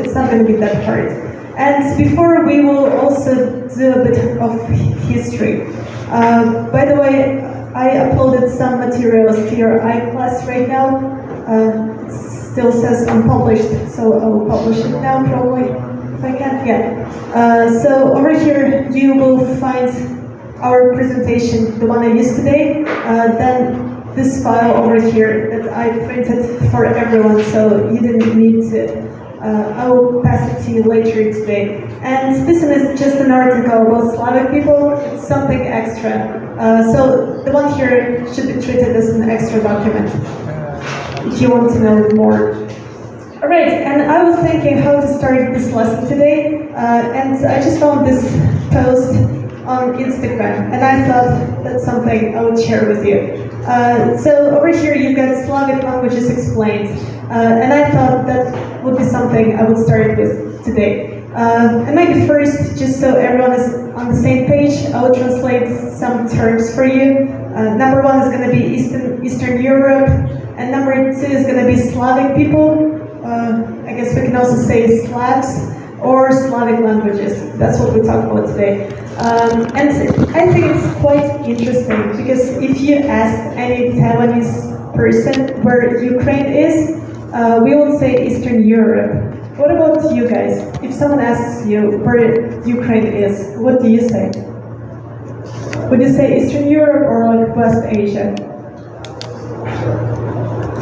it's not going to be that hard. And before, we will also do a bit of history. By the way, I uploaded some materials to your iClass right now. It still says unpublished, so I will publish it now probably, if I can. Yeah. So over here you will find our presentation, the one I used today. Then this file over here that I printed for everyone, so you didn't need to. I will pass it to you later today. And this one is just an article about Slavic people. It's something extra. So the one here should be treated as an extra document if you want to know more. All right, and I was thinking how to start this lesson today, and I just found this post on Instagram, and I thought that's something I would share with you. So over here you've got Slavic languages explained, and I thought that would be something I would start with today. And maybe first, just so everyone is on the same page, I will translate some terms for you. Number one is going to be Eastern Europe, and number two is going to be Slavic people. I guess we can also say Slavs or Slavic languages. That's what we talk about today. And I think it's quite interesting because if you ask any Taiwanese person where Ukraine is, we would say Eastern Europe. What about you guys? If someone asks you where Ukraine is, what do you say? Would you say Eastern Europe or like West Asia?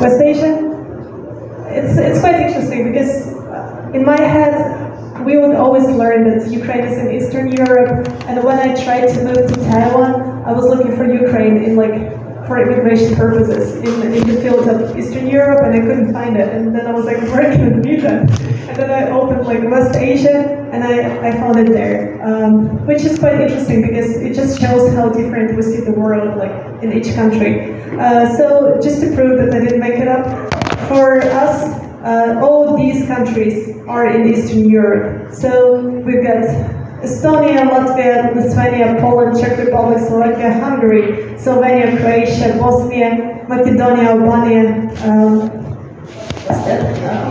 West Asia? It's quite interesting because in my head we would always learn that Ukraine is in Eastern Europe, and when I tried to move to Taiwan, I was looking for Ukraine in for immigration purposes in the field of Eastern Europe, and I couldn't find it. And then I was like, where can it be then? And then I opened West Asia, and I found it there, which is quite interesting because it just shows how different we see the world in each country. So just to prove that I didn't make it up, for us, all these countries are in Eastern Europe. So we've got Estonia, Latvia, Lithuania, Poland, Czech Republic, Slovakia, Hungary, Slovenia, Croatia, Bosnia, Macedonia, Albania,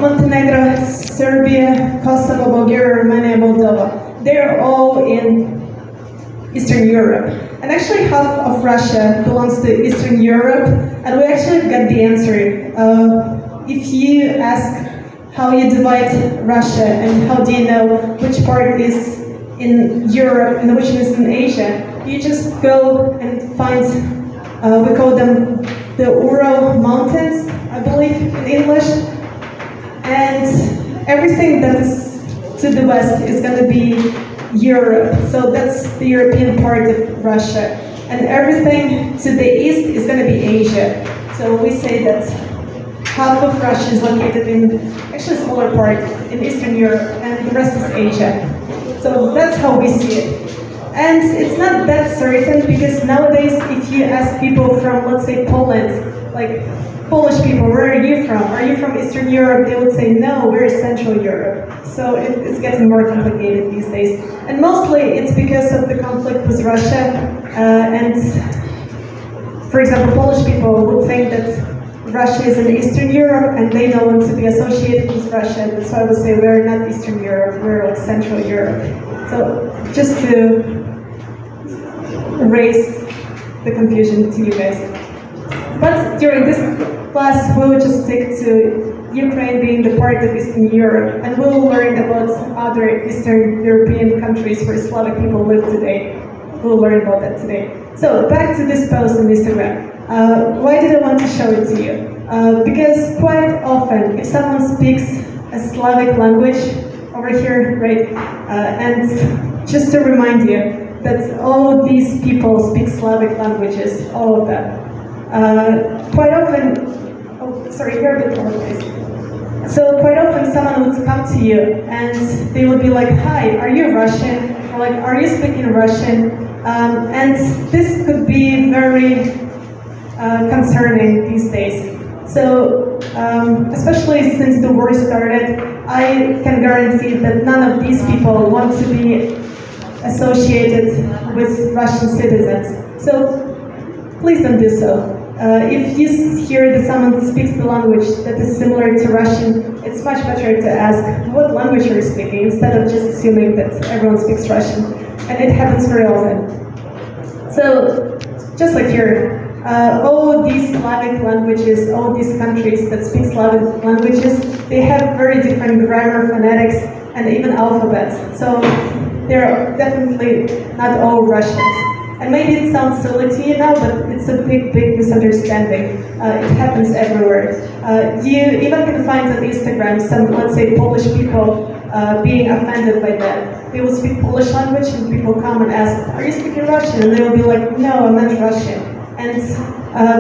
Montenegro, Serbia, Kosovo, Bulgaria, Romania, Moldova. They're all in Eastern Europe. And actually half of Russia belongs to Eastern Europe, and we actually got the answer. If you ask how you divide Russia and how do you know which part is in Europe and which is in Asia, you just go and find, we call them the Ural Mountains, I believe in English, and everything that is to the west is going to be Europe, so that's the European part of Russia, and everything to the east is going to be Asia. So we say that half of Russia is located in, actually a smaller part, in Eastern Europe, and the rest is Asia. So that's how we see it. And it's not that certain, because nowadays if you ask people from, let's say, Poland, Polish people, where are you from? Are you from Eastern Europe? They would say, no, we're Central Europe. So it's getting more complicated these days. And mostly it's because of the conflict with Russia. And for example, Polish people would think that Russia is in Eastern Europe and they don't want to be associated with Russia. That's why I would say we're not Eastern Europe, we're Central Europe. So just to raise the confusion to you guys. But during this class, we will just stick to Ukraine being the part of Eastern Europe, and we will learn about other Eastern European countries where Slavic people live today. We'll learn about that today. So back to this post on Instagram. Why did I want to show it to you? Because quite often, if someone speaks a Slavic language over here, right, and just to remind you that all of these people speak Slavic languages, all of them. Quite often, here a bit more, please. So quite often someone would come to you and they would be like, hi, are you Russian? Or like, are you speaking Russian? And this could be very concerning these days. So, especially since the war started, I can guarantee that none of these people want to be associated with Russian citizens. So, please don't do so. If you hear that someone speaks the language that is similar to Russian, it's much better to ask what language you're speaking instead of just assuming that everyone speaks Russian. And it happens very often. So, just like here, all these Slavic languages, all these countries that speak Slavic languages, they have very different grammar, phonetics, and even alphabets. So they're definitely not all Russians. And maybe it sounds silly to you now, but it's a big, big misunderstanding. It happens everywhere. You even can find on Instagram some, let's say, Polish people being offended by that. They will speak Polish language and people come and ask, are you speaking Russian? And they will be like, no, I'm not Russian. And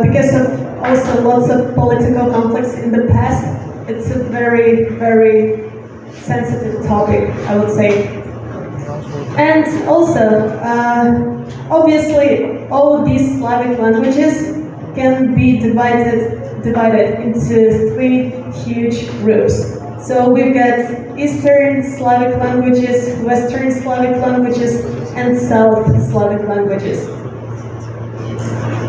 because of also lots of political conflicts in the past, it's a very, very sensitive topic, I would say. And also, obviously, all these Slavic languages can be divided into three huge groups. So we've got Eastern Slavic languages, Western Slavic languages, and South Slavic languages.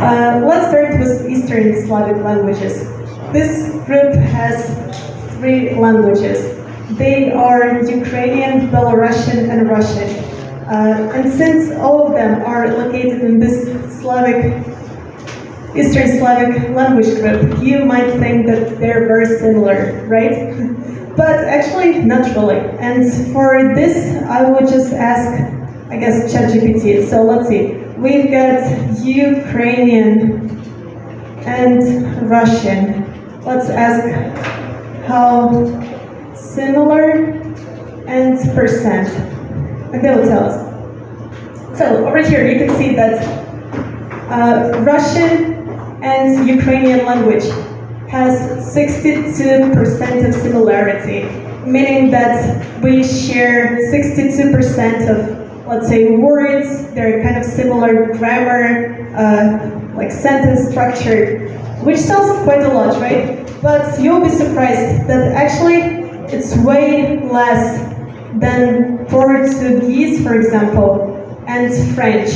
Let's start with Eastern Slavic languages. This group has three languages. They are Ukrainian, Belarusian, and Russian. And since all of them are located in this Eastern Slavic language group, you might think that they're very similar, right? But actually, not really. And for this, I would just ask, I guess, ChatGPT. So let's see. We've got Ukrainian and Russian. Let's ask how similar and percent. And they will tell us. So over here, you can see that Russian and Ukrainian language has 62% of similarity, meaning that we share 62% of, let's say, words. They're kind of similar grammar, like sentence structure, which sounds quite a lot, right? But you'll be surprised that actually it's way less than Portuguese, for example, and French.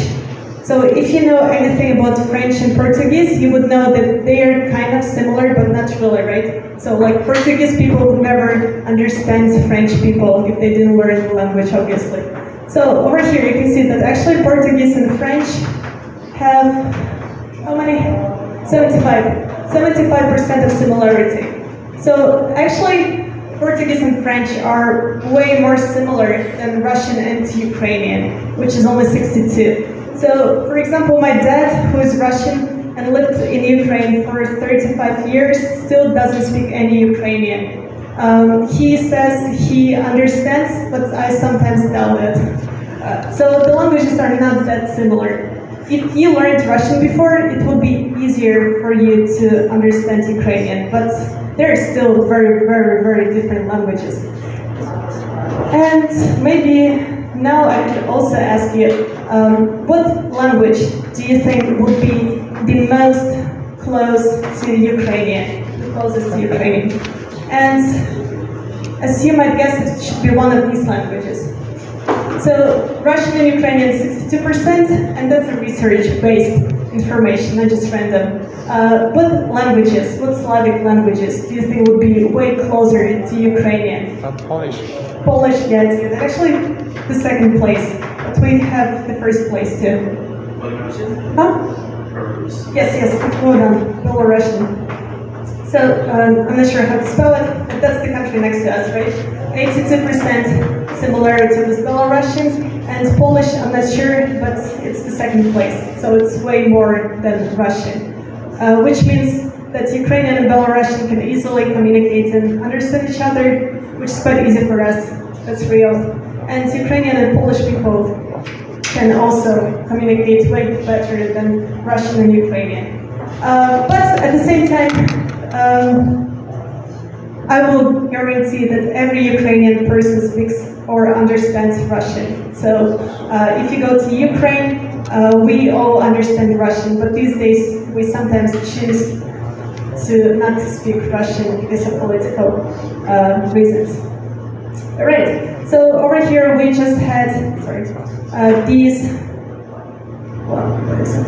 So if you know anything about French and Portuguese, you would know that they are kind of similar, but not really, right? So like Portuguese people would never understand French people if they didn't learn the language, obviously. So over here you can see that actually Portuguese and French have, how many? 75% of similarity. So actually, Portuguese and French are way more similar than Russian and Ukrainian, which is only 62. So, for example, my dad, who is Russian and lived in Ukraine for 35 years, still doesn't speak any Ukrainian. He says he understands, but I sometimes doubt it. So the languages are not that similar. If you learned Russian before, it would be easier for you to understand Ukrainian, but they're still very, very, very different languages. And maybe now I could also ask you, what language do you think would be the most close to Ukrainian, the closest to Ukrainian? And as you might guess, it should be one of these languages. So Russian and Ukrainian 62%, and that's a research-based information, not just random. What languages, what Slavic languages do you think would be way closer to Ukrainian? Polish. Polish, yes, yes. Actually, the second place, but we have the first place too. Huh? Yes, hold on, Belarusian. So, I'm not sure how to spell it, but that's the country next to us, right? 82% similarity with Belarusian, and Polish, I'm not sure, but it's the second place, so it's way more than Russian. Which means that Ukrainian and Belarusian can easily communicate and understand each other, which is quite easy for us, that's real. And Ukrainian and Polish people can also communicate way better than Russian and Ukrainian. But at the same time, I will guarantee that every Ukrainian person speaks or understands Russian. So if you go to Ukraine, we all understand Russian, but these days we sometimes choose to not to speak Russian because of political reasons. All right, so over here we just had, sorry, these, well, what is it?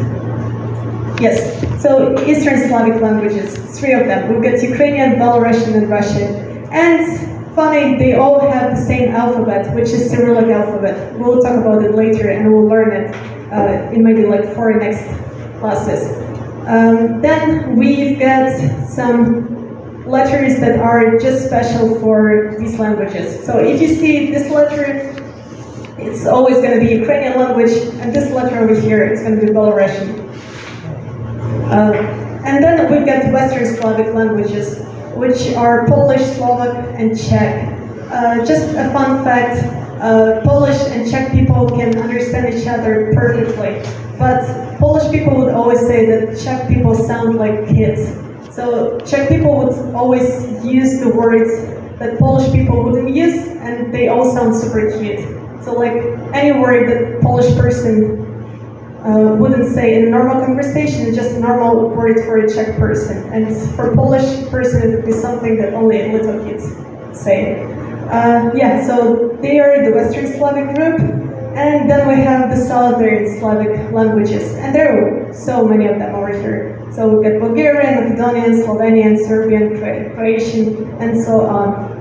Yes, so Eastern Slavic languages, 3 of them. We've got Ukrainian, Belarusian, and Russian. And funny, they all have the same alphabet, which is Cyrillic alphabet. We'll talk about it later and we'll learn it in maybe like 4 next classes. Then we've got some letters that are just special for these languages. So if you see this letter, it's always going to be Ukrainian language, and this letter over here is going to be Belarusian. And then we've got Western Slavic languages, which are Polish, Slovak, and Czech. Just a fun fact, Polish and Czech people can understand each other perfectly, but Polish people would always say that Czech people sound like kids. So Czech people would always use the words that Polish people wouldn't use, and they all sound super cute. So like any word that Polish person wouldn't say in a normal conversation is just a normal word for a Czech person. And for Polish person, it would be something that only little kids say. Yeah, so they are the Western Slavic group. And then we have the Southern Slavic languages. And there are so many of them over here. So we've got Bulgarian, Macedonian, Slovenian, Serbian, Croatian, and so on.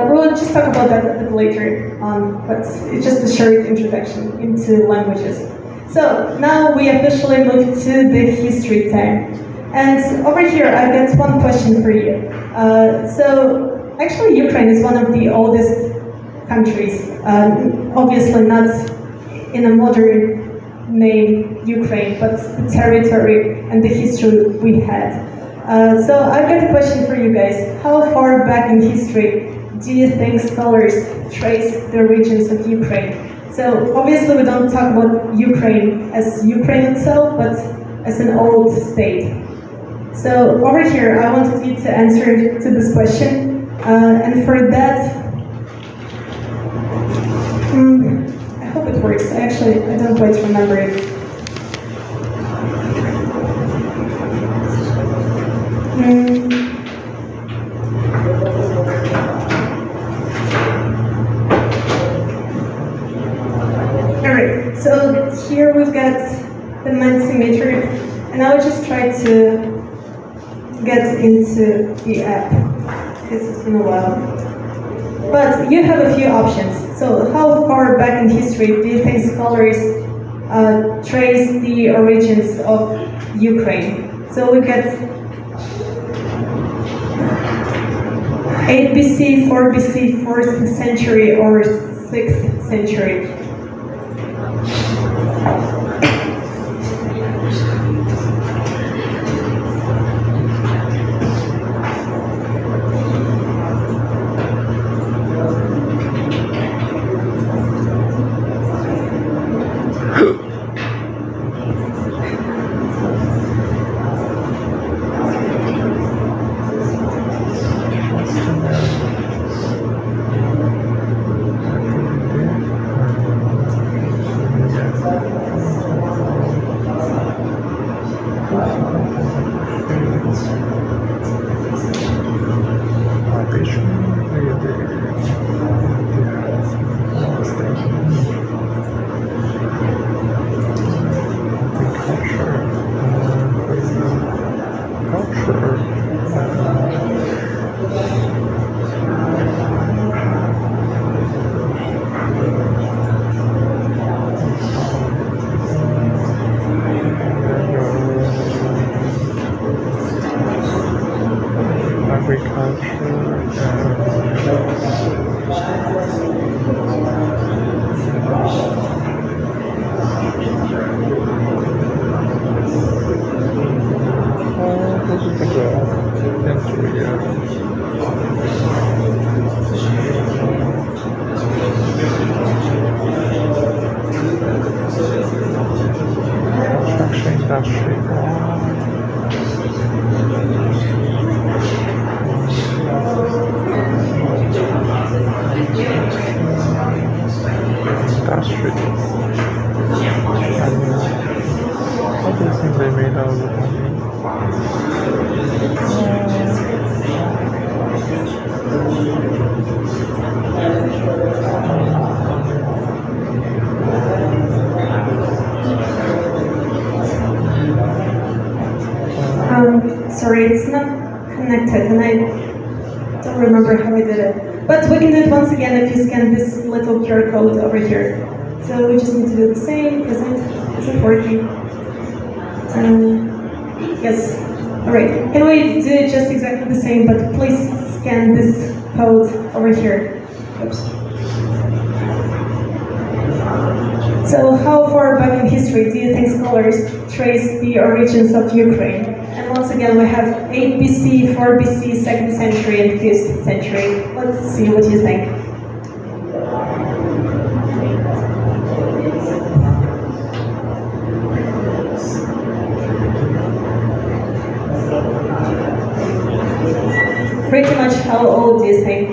We'll just talk about that a bit later on, but it's just a short introduction into languages. So now we officially move to the history time. And over here, I've got one question for you. So actually, Ukraine is one of the oldest countries, obviously not in a modern name, Ukraine, but the territory and the history we had. So I've got a question for you guys. How far back in history do you think scholars trace the origins of Ukraine? So obviously we don't talk about Ukraine as Ukraine itself, but as an old state. So over here, I wanted you to answer to this question. And for that, I hope it works. I don't quite remember it. Alright, so here we've got the Mentimeter, and I'll just try to get into the app, because it's been a while. But you have a few options. So how far back in history do you think scholars trace the origins of Ukraine? So we get 8 BC, 4 BC, 4th century, or 6th century. sorry, it's not connected, and I don't remember how I did it. But we can do it once again if you scan this little QR code over here. So we just need to do the same, present, is it working? Yes, all right. Can we do just exactly the same, but please scan this code over here. Oops. So how far back in history do you think scholars trace the origins of Ukraine? And once again, we have 8 BC, 4 BC, 2nd century, and 5th century. Let's see what you think. Pretty much how old do you think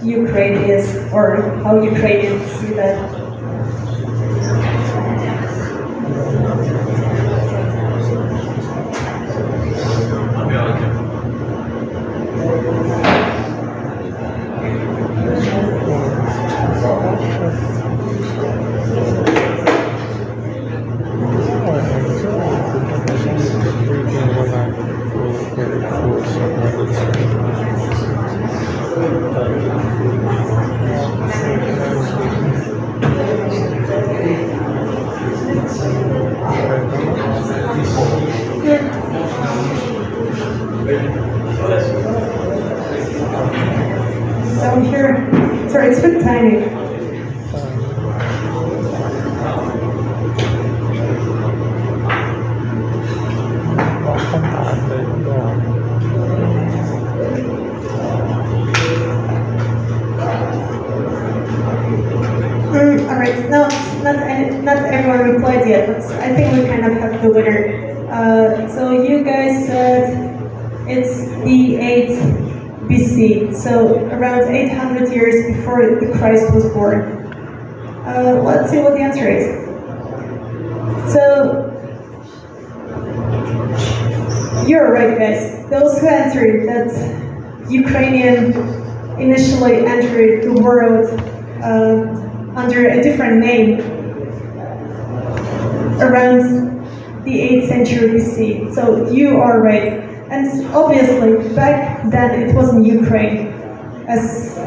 Ukraine is, or how Ukrainians see that? Down here, sorry, it's a bit tiny. All right, no, not everyone replied yet, but I think we kind of have the winner. So you guys said it's the 8th BC, so around 800 years before the Christ was born. Let's see what the answer is. So, you're right, guys. Those who answered that Ukrainian initially entered the world under a different name around the 8th century BC. So you are right. And obviously, back then it wasn't Ukraine as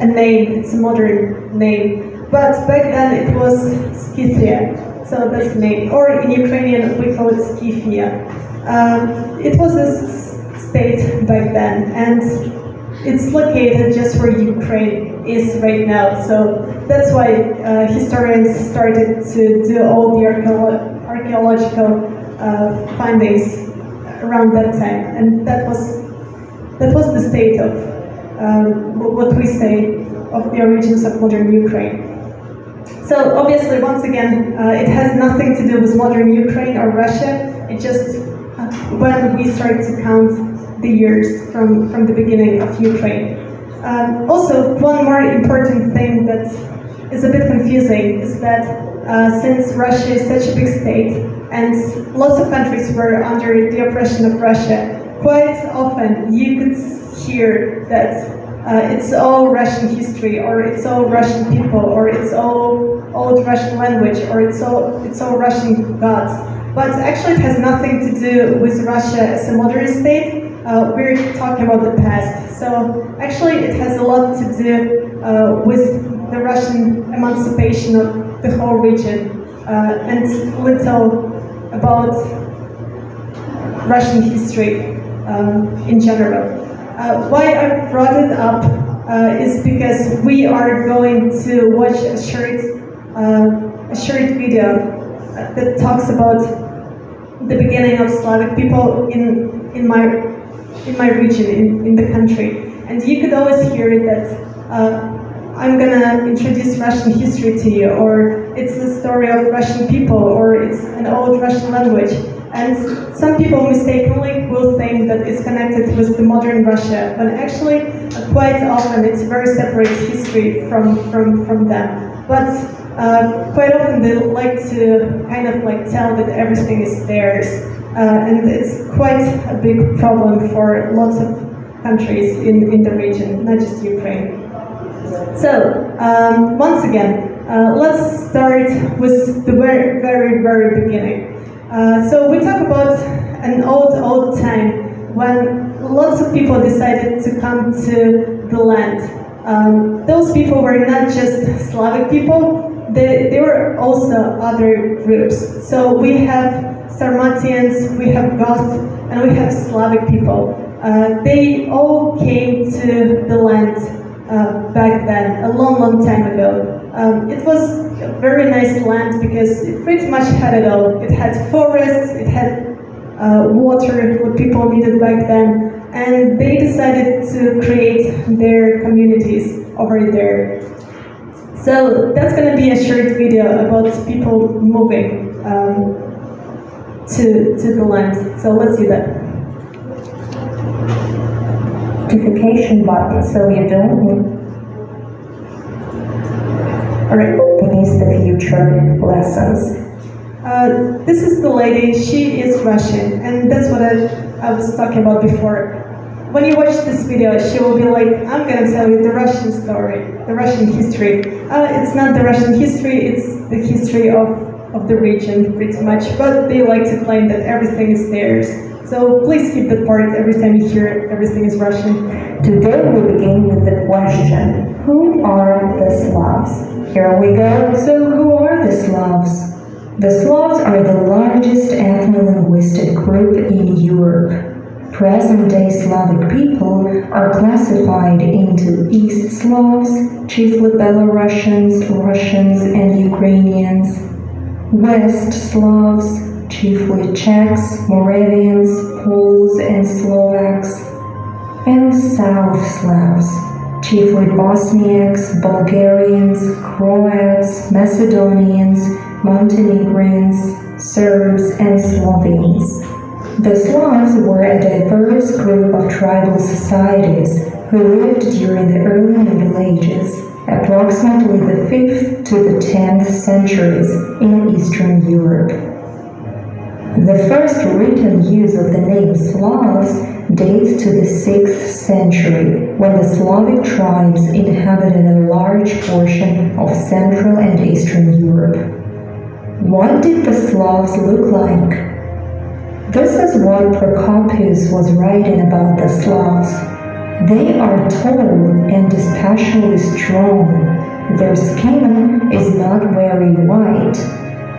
a name, it's a modern name. But back then it was Scythia, so that's the name. Or in Ukrainian we call it Scythia. It was a state back then, and it's located just where Ukraine is right now. So that's why historians started to do all the archaeological findings around that time, and that was the state of what we say of the origins of modern Ukraine. So obviously, once again, it has nothing to do with modern Ukraine or Russia. It just when we start to count the years from the beginning of Ukraine. Also, one more important thing that is a bit confusing is that since Russia is such a big state and lots of countries were under the oppression of Russia, quite often you could hear that it's all Russian history, or it's all Russian people, or it's all old Russian language, or it's all Russian gods. But actually it has nothing to do with Russia as a modern state. We're talking about the past. So actually it has a lot to do with the Russian emancipation of the whole region and little about Russian history in general. Why I brought it up is because we are going to watch a short video that talks about the beginning of Slavic people in my region, in the country. And you could always hear that I'm gonna introduce Russian history to you, or it's the story of Russian people, or it's an old Russian language. And some people mistakenly will think that it's connected with the modern Russia, when actually quite often it's very separate history from them. But quite often they like to kind of like tell that everything is theirs. And it's quite a big problem for lots of countries in the region, not just Ukraine. So, once again, let's start with the very beginning. So we talk about an old time when lots of people decided to come to the land. Those people were not just Slavic people, they were also other groups. So we have Sarmatians, we have Goths, and we have Slavic people. They all came to the land back then, a long time ago. It was a very nice land because it pretty much had it all. It had forests, it had water, what people needed back then, and they decided to create their communities over there. So that's going to be a short video about people moving to the land. So let's see that. Notification button, so you don't miss the future lessons. This is the lady, she is Russian, and that's what I was talking about before. When you watch this video, she will be like, I'm gonna tell you the Russian story, the Russian history. It's not the Russian history, it's the history of the region, pretty much, but they like to claim that everything is theirs. So please keep that part every time you hear everything is Russian. Today we begin with the question, who are the Slavs? Here we go. So who are the Slavs? The Slavs are the largest ethno-linguistic group in Europe. Present-day Slavic people are classified into East Slavs, chiefly Belarusians, Russians, and Ukrainians, West Slavs, chiefly Czechs, Moravians, Poles, and Slovaks, and South Slavs, chiefly Bosniaks, Bulgarians, Croats, Macedonians, Montenegrins, Serbs, and Slovenes. The Slavs were a diverse group of tribal societies who lived during the early Middle Ages, approximately the 5th to the 10th centuries in Eastern Europe. The first written use of the name Slavs dates to the 6th century, when the Slavic tribes inhabited a large portion of Central and Eastern Europe. What did the Slavs look like? This is what Procopius was writing about the Slavs. They are tall and especially strong. Their skin is not very white,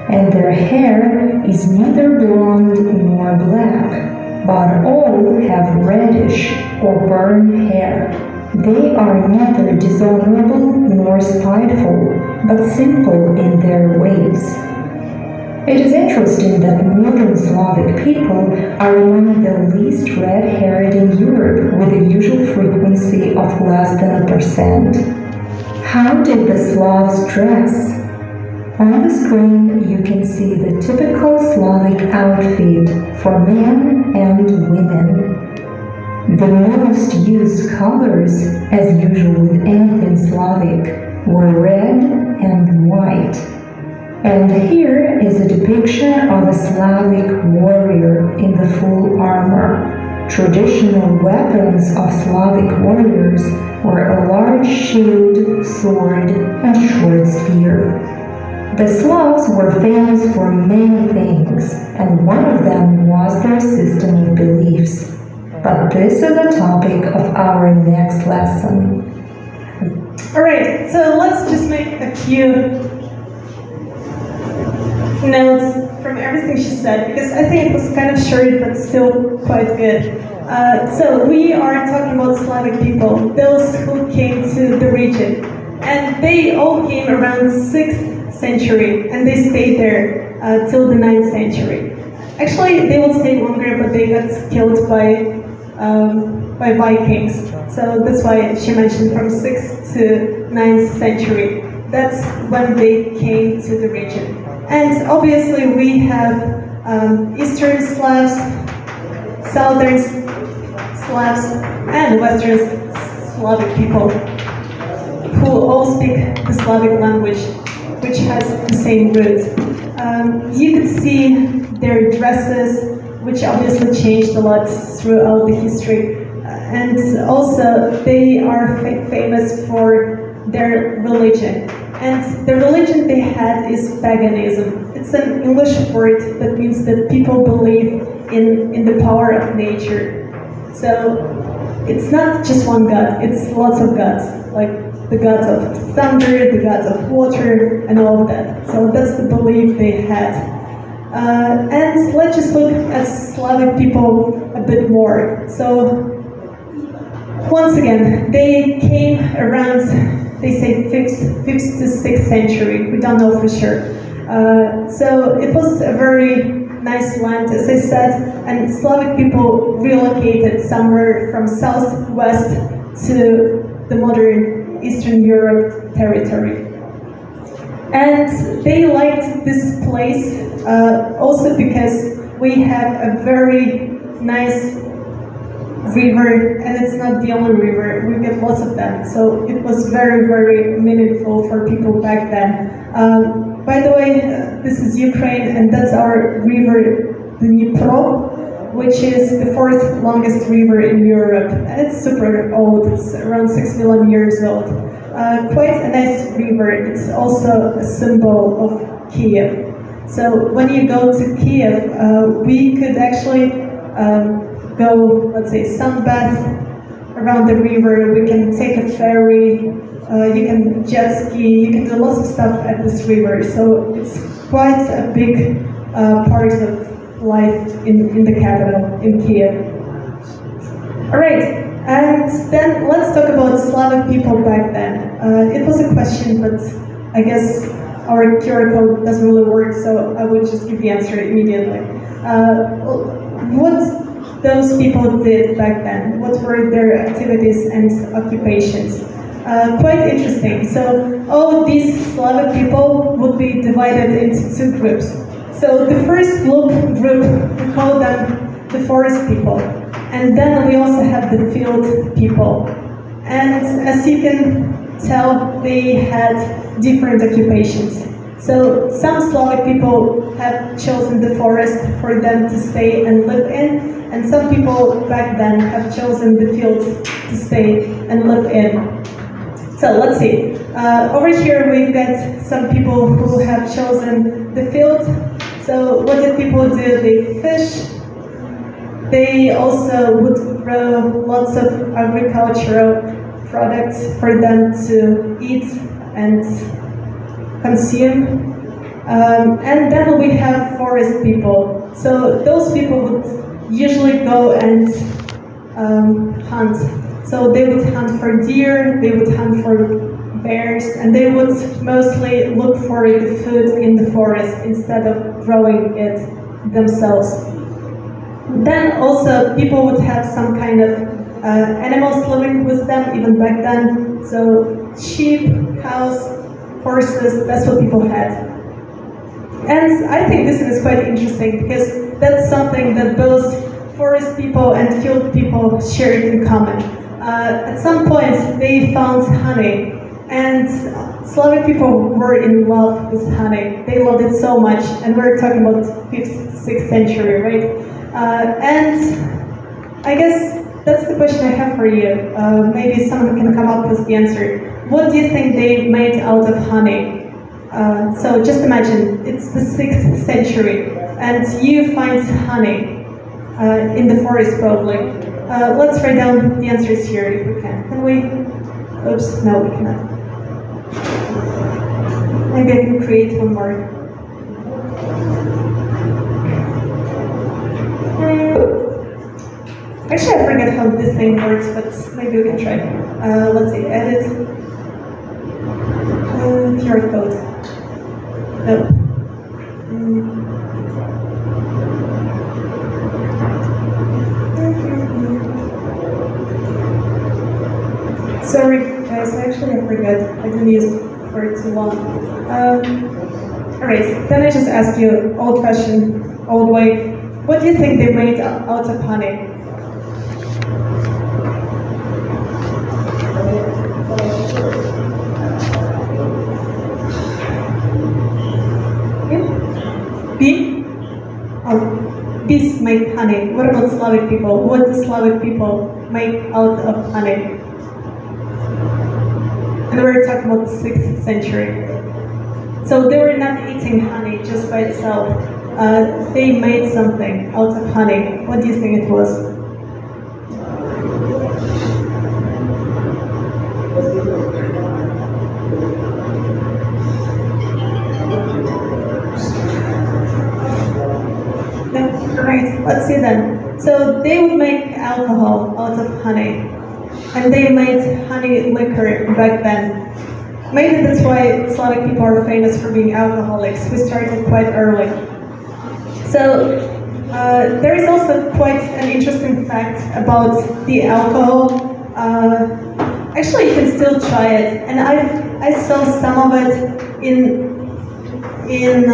and their hair is neither blonde nor black, but all have reddish or brown hair. They are neither dishonorable nor spiteful, but simple in their ways. It is interesting that modern Slavic people are among the least red-haired in Europe, with a usual frequency of less than 1%. How did the Slavs dress? On the screen you can see the typical Slavic outfit for men and women. The most used colors, as usual with anything Slavic, were red and white. And here is a depiction of a Slavic warrior in the full armor. Traditional weapons of Slavic warriors were a large shield, sword, and short spear. The Slavs were famous for many things, and one of them was their system of beliefs. But this is the topic of our next lesson. Alright, so let's just make a few notes from everything she said, because I think it was kind of short but still quite good. So we are talking about Slavic people, those who came to the region, and they all came around 6th century and they stayed there till the 9th century. Actually, they would stay longer, but they got killed by Vikings. So that's why she mentioned from 6th to 9th century. That's when they came to the region. And obviously we have Eastern Slavs, Southern Slavs, and Western Slavic people who all speak the Slavic language, which has the same roots. You could see their dresses, which obviously changed a lot throughout the history. And also they are famous for their religion. And the religion they had is paganism. It's an English word that means that people believe in the power of nature. So it's not just one god, it's lots of gods, like the gods of thunder, the gods of water, and all of that. So that's the belief they had. And let's just look at Slavic people a bit more. So once again, they came around, they say 5th to 6th century, we don't know for sure. So it was a very nice land, as I said, and Slavic people relocated somewhere from southwest to the modern Eastern Europe territory. And they liked this place also because we have a very nice river, and it's not the only river, we get lots of them, so it was very, very meaningful for people back then. By the way, this is Ukraine, and that's our river, the Dnipro, which is the 4th longest river in Europe, and it's super old, it's around 6 million years old. Quite a nice river, it's also a symbol of Kiev. So when you go to Kiev, we could actually go, let's say, sunbath around the river, we can take a ferry, you can jet ski, you can do lots of stuff at this river. So it's quite a big part of life in the capital, in Kiev. Alright, and then let's talk about Slavic people back then. It was a question, but I guess our QR code doesn't really work, so I would just give the answer immediately. What those people did back then, what were their activities and occupations? Quite interesting. So all these Slavic people would be divided into 2 groups. So the first group, we call them the forest people. And then we also have the field people. And as you can tell, they had different occupations. So some Slavic people have chosen the forest for them to stay and live in, and some people back then have chosen the field to stay and live in. So let's see. Over here we've got some people who have chosen the field. So what did people do? They fish. They also would grow lots of agricultural products for them to eat and consume. And then we have forest people. So those people would usually go and hunt. So they would hunt for deer, they would hunt for bears, and they would mostly look for the food in the forest instead of growing it themselves. Then also people would have some kind of animals living with them even back then. So sheep, cows, horses, that's what people had. And I think this is quite interesting because that's something that both forest people and field people shared in common. At some point they found honey, and Slavic people were in love with honey. They loved it so much, and we're talking about 5th, 6th century, right? And I guess that's the question I have for you. Maybe someone can come up with the answer. What do you think they made out of honey? So just imagine, it's the 6th century, and you find honey in the forest probably. Let's write down the answers here if we can. Can we? Oops, no, we cannot. Maybe I can create one more. Actually, I forget how this thing works, but maybe we can try. Let's see, edit. QR code. No. Sorry guys, actually I forgot. I didn't use it for too long. Alright, then I just ask you, old-fashioned, old way, what do you think they made out of honey? Bee? Oh, bees make honey. What about Slavic people? What do Slavic people make out of honey? And we're talking about the 6th century. So they were not eating honey just by itself. They made something out of honey. What do you think it was? let's see then. So they would make alcohol out of honey, and they made honey liquor back then. Maybe that's why Slavic people are famous for being alcoholics. We started quite early. So there is also quite an interesting fact about the alcohol. Actually, you can still try it, and I saw some of it in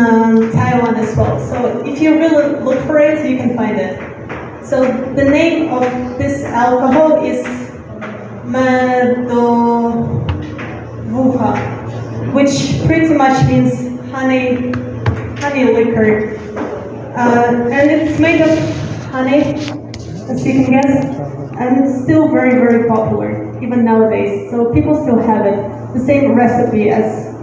Taiwan as well. So if you really look for it, you can find it. So the name of this alcohol is Madovuha, which pretty much means honey liquor, and it's made of honey, as you can guess, and it's still very, very popular even nowadays. So people still have it, the same recipe as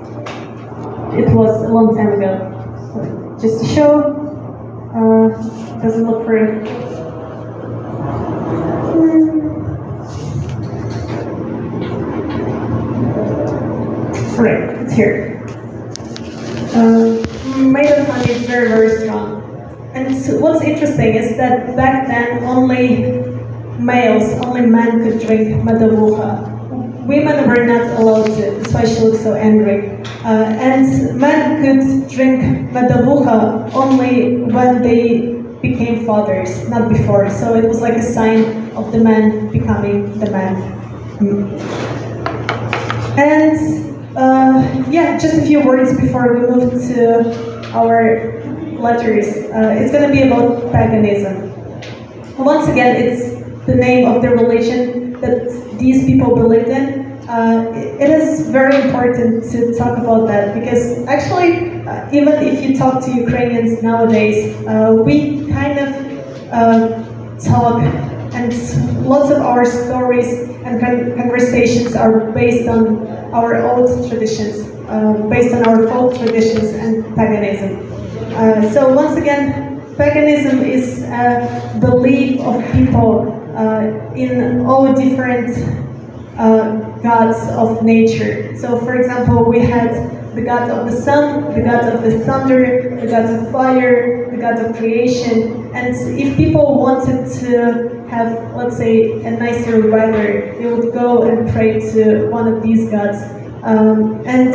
it was a long time ago. So just to show, doesn't look for it. Right, it's here. Made of honey is very, very strong. And so what's interesting is that back then only men could drink madavuha. Women were not allowed to, that's why she looks so angry. And men could drink madavuha only when they became fathers, not before. So it was like a sign of the man becoming the man. And yeah, just a few words before we move to our letters. It's going to be about paganism. Once again, it's the name of the religion that these people believed in. It is very important to talk about that because actually, even if you talk to Ukrainians nowadays, we kind of talk, and lots of our stories and conversations are based on our old traditions, based on our folk traditions and paganism. So once again, paganism is a belief of people in all different gods of nature. So for example, we had the god of the sun, the god of the thunder, the god of fire, the god of creation. And if people wanted to have, let's say, a nicer weather, they would go and pray to one of these gods. And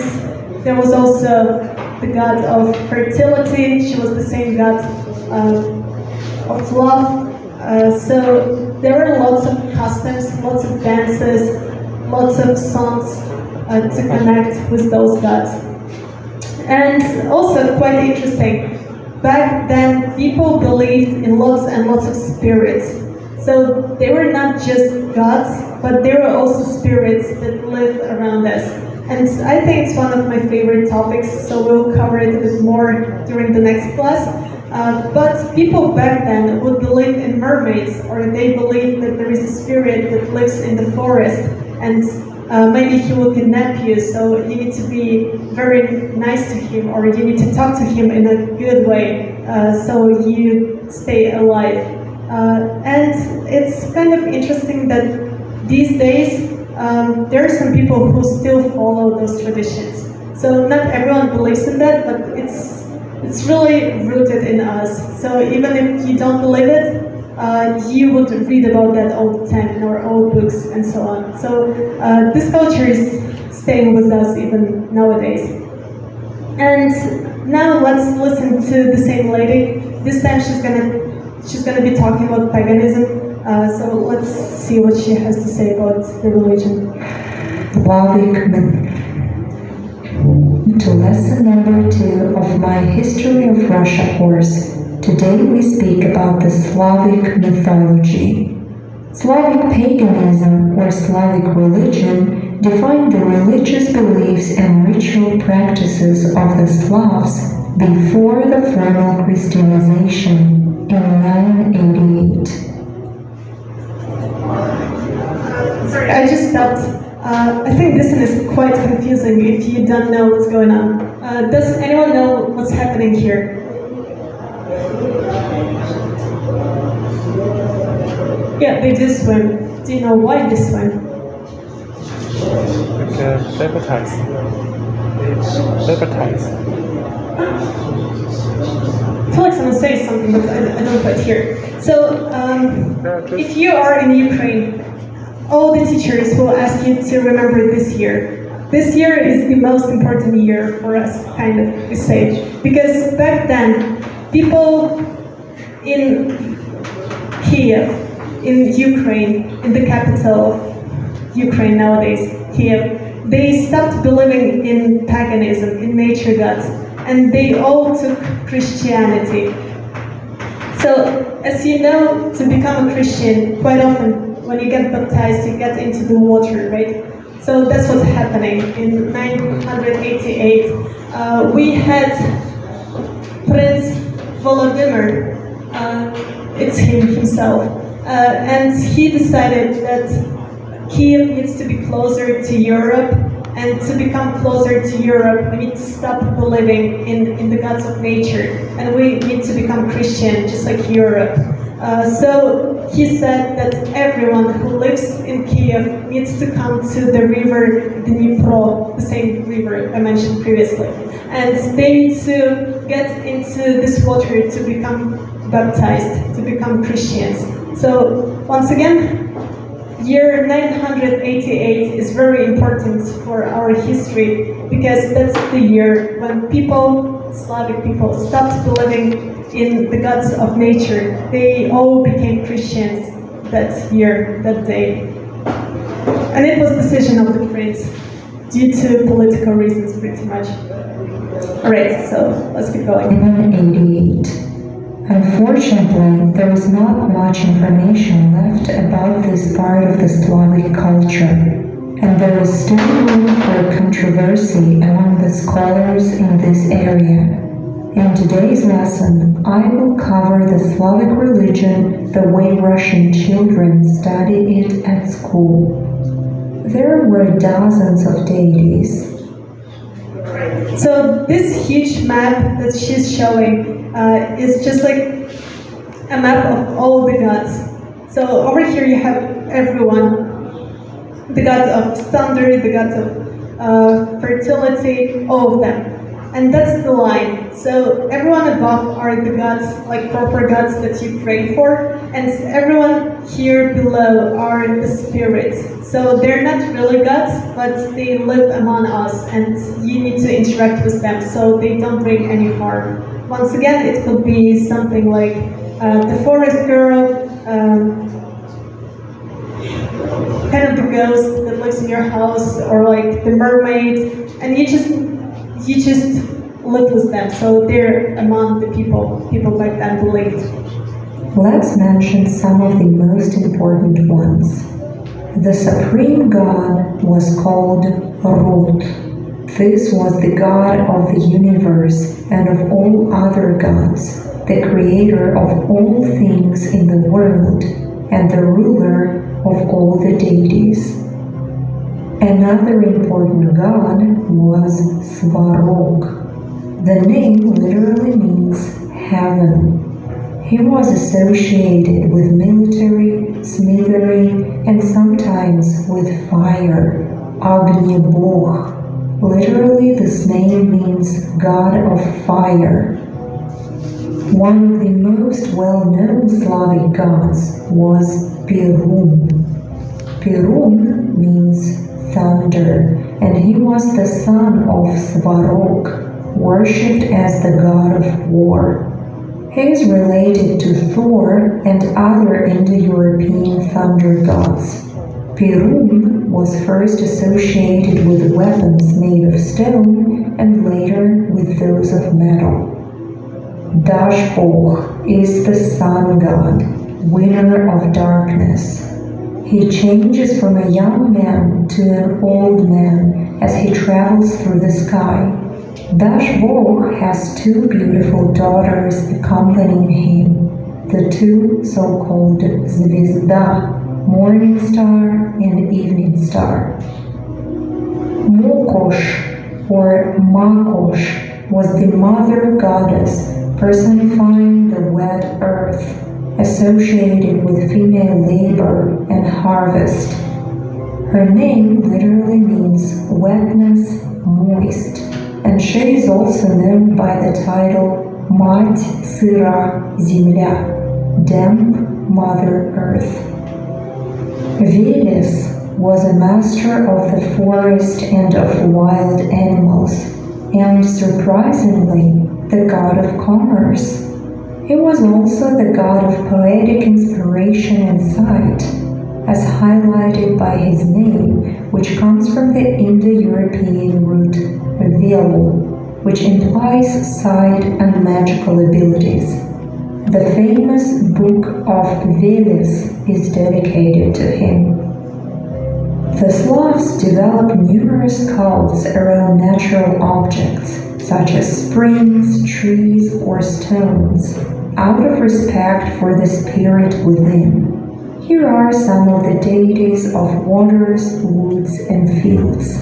there was also the god of fertility. She was the same god of love. So there were lots of customs, lots of dances, lots of songs to connect with those gods. And also quite interesting, back then people believed in lots and lots of spirits. So they were not just gods, but they were also spirits that lived around us. And I think it's one of my favorite topics, so we'll cover it a bit more during the next class. But people back then would believe in mermaids, or they believed that there is a spirit that lives in the forest, and maybe he will kidnap you, so you need to be very nice to him, or you need to talk to him in a good way, so you stay alive. And it's kind of interesting that these days there are some people who still follow those traditions. So not everyone believes in that, but it's really rooted in us. So even if you don't believe it, you would read about that all the time in our old books and so on. So this culture is staying with us even nowadays. And now let's listen to the same lady. This time she's gonna be talking about paganism. So let's see what she has to say about the religion. Slavic myth. To lesson number 2 of my History of Russia course. Today we speak about the Slavic mythology. Slavic paganism, or Slavic religion, defined the religious beliefs and ritual practices of the Slavs before the formal Christianization in 988. Sorry, I just stopped. I think this one is quite confusing if you don't know what's going on. Does anyone know what's happening here? Yeah, they do swim. Do you know why they swim? Baptize. I feel like someone saying something, but I don't quite hear. So, if you are in Ukraine, all the teachers will ask you to remember this year. This year is the most important year for us, kind of, we say. Because back then, people in Kiev, in Ukraine, in the capital of Ukraine nowadays, Kiev, they stopped believing in paganism, in nature gods, and they all took Christianity. So, as you know, to become a Christian, quite often when you get baptized, you get into the water, right? So that's what's happening. In 988, we had Prince Volodymyr, it's him himself, and he decided that Kiev needs to be closer to Europe, and to become closer to Europe, we need to stop believing in the gods of nature, and we need to become Christian, just like Europe. So he said that everyone who lives in Kiev needs to come to the river Dnipro, the same river I mentioned previously, and they need to get into this water to become baptized, to become Christians. So once again, year 988 is very important for our history because that's the year when people, Slavic people, stopped believing in the gods of nature. They all became Christians that year, that day. And it was the decision of the prince due to political reasons pretty much. Alright, so let's keep going. 988. Unfortunately, there is not much information left about this part of the Slavic culture, and there is still room for controversy among the scholars in this area. In today's lesson, I will cover the Slavic religion the way Russian children study it at school. There were dozens of deities. So this huge map that she's showing is just like a map of all the gods. So over here you have everyone, the gods of thunder, the gods of fertility, all of them. And that's the line. So everyone above are the gods, like proper gods that you pray for, and everyone here below are the spirits. So they're not really gods, but they live among us, and you need to interact with them so they don't bring any harm. Once again, it could be something like the forest girl, kind of the ghost that lives in your house, or like the mermaid, and you just live with them, so they're among the people back then believed. Let's mention some of the most important ones. The supreme god was called Rud. This was the god of the universe and of all other gods, the creator of all things in the world, and the ruler of all the deities. Another important god was Svarog. The name literally means heaven. He was associated with military, smithery, and sometimes with fire, Огнебог. Literally, this name means God of Fire. One of the most well-known Slavic gods was Perun. Perun means thunder, and he was the son of Svarog, worshipped as the god of war. He is related to Thor and other Indo-European thunder gods. Perun was first associated with weapons made of stone and later with those of metal. Dashbog is the sun god, winner of darkness. He changes from a young man to an old man as he travels through the sky. Dashbog has two beautiful daughters accompanying him, the two so-called Zvezda, morning star and evening star. Mokosh or Makosh was the mother goddess personifying the wet earth, associated with female labor and harvest. Her name literally means wetness, moist. and she is also known by the title Мать сыра земля, damp Mother Earth. Veles was a master of the forest and of wild animals, and surprisingly, the god of commerce. He was also the god of poetic inspiration and sight, as highlighted by his name, which comes from the Indo-European root vel, which implies sight and magical abilities. The famous Book of Veles is dedicated to him. The Slavs developed numerous cults around natural objects, such as springs, trees, or stones, out of respect for the spirit within. Here are some of the deities of waters, woods, and fields.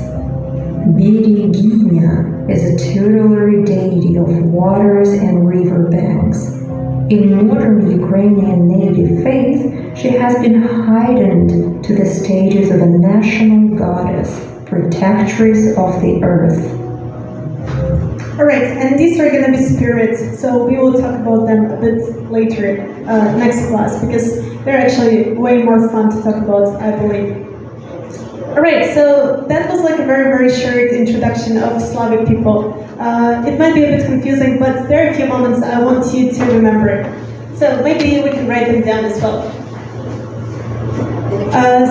Bereginya is a tutelary deity of waters and river banks. In modern Ukrainian native faith, she has been heightened to the status of a national goddess, protectress of the earth. Alright, and these are going to be spirits, so we will talk about them a bit later, next class, because they're actually way more fun to talk about, I believe. Alright, so that was like a very, very short introduction of Slavic people. It might be a bit confusing, but there are a few moments I want you to remember. So maybe we can write them down as well.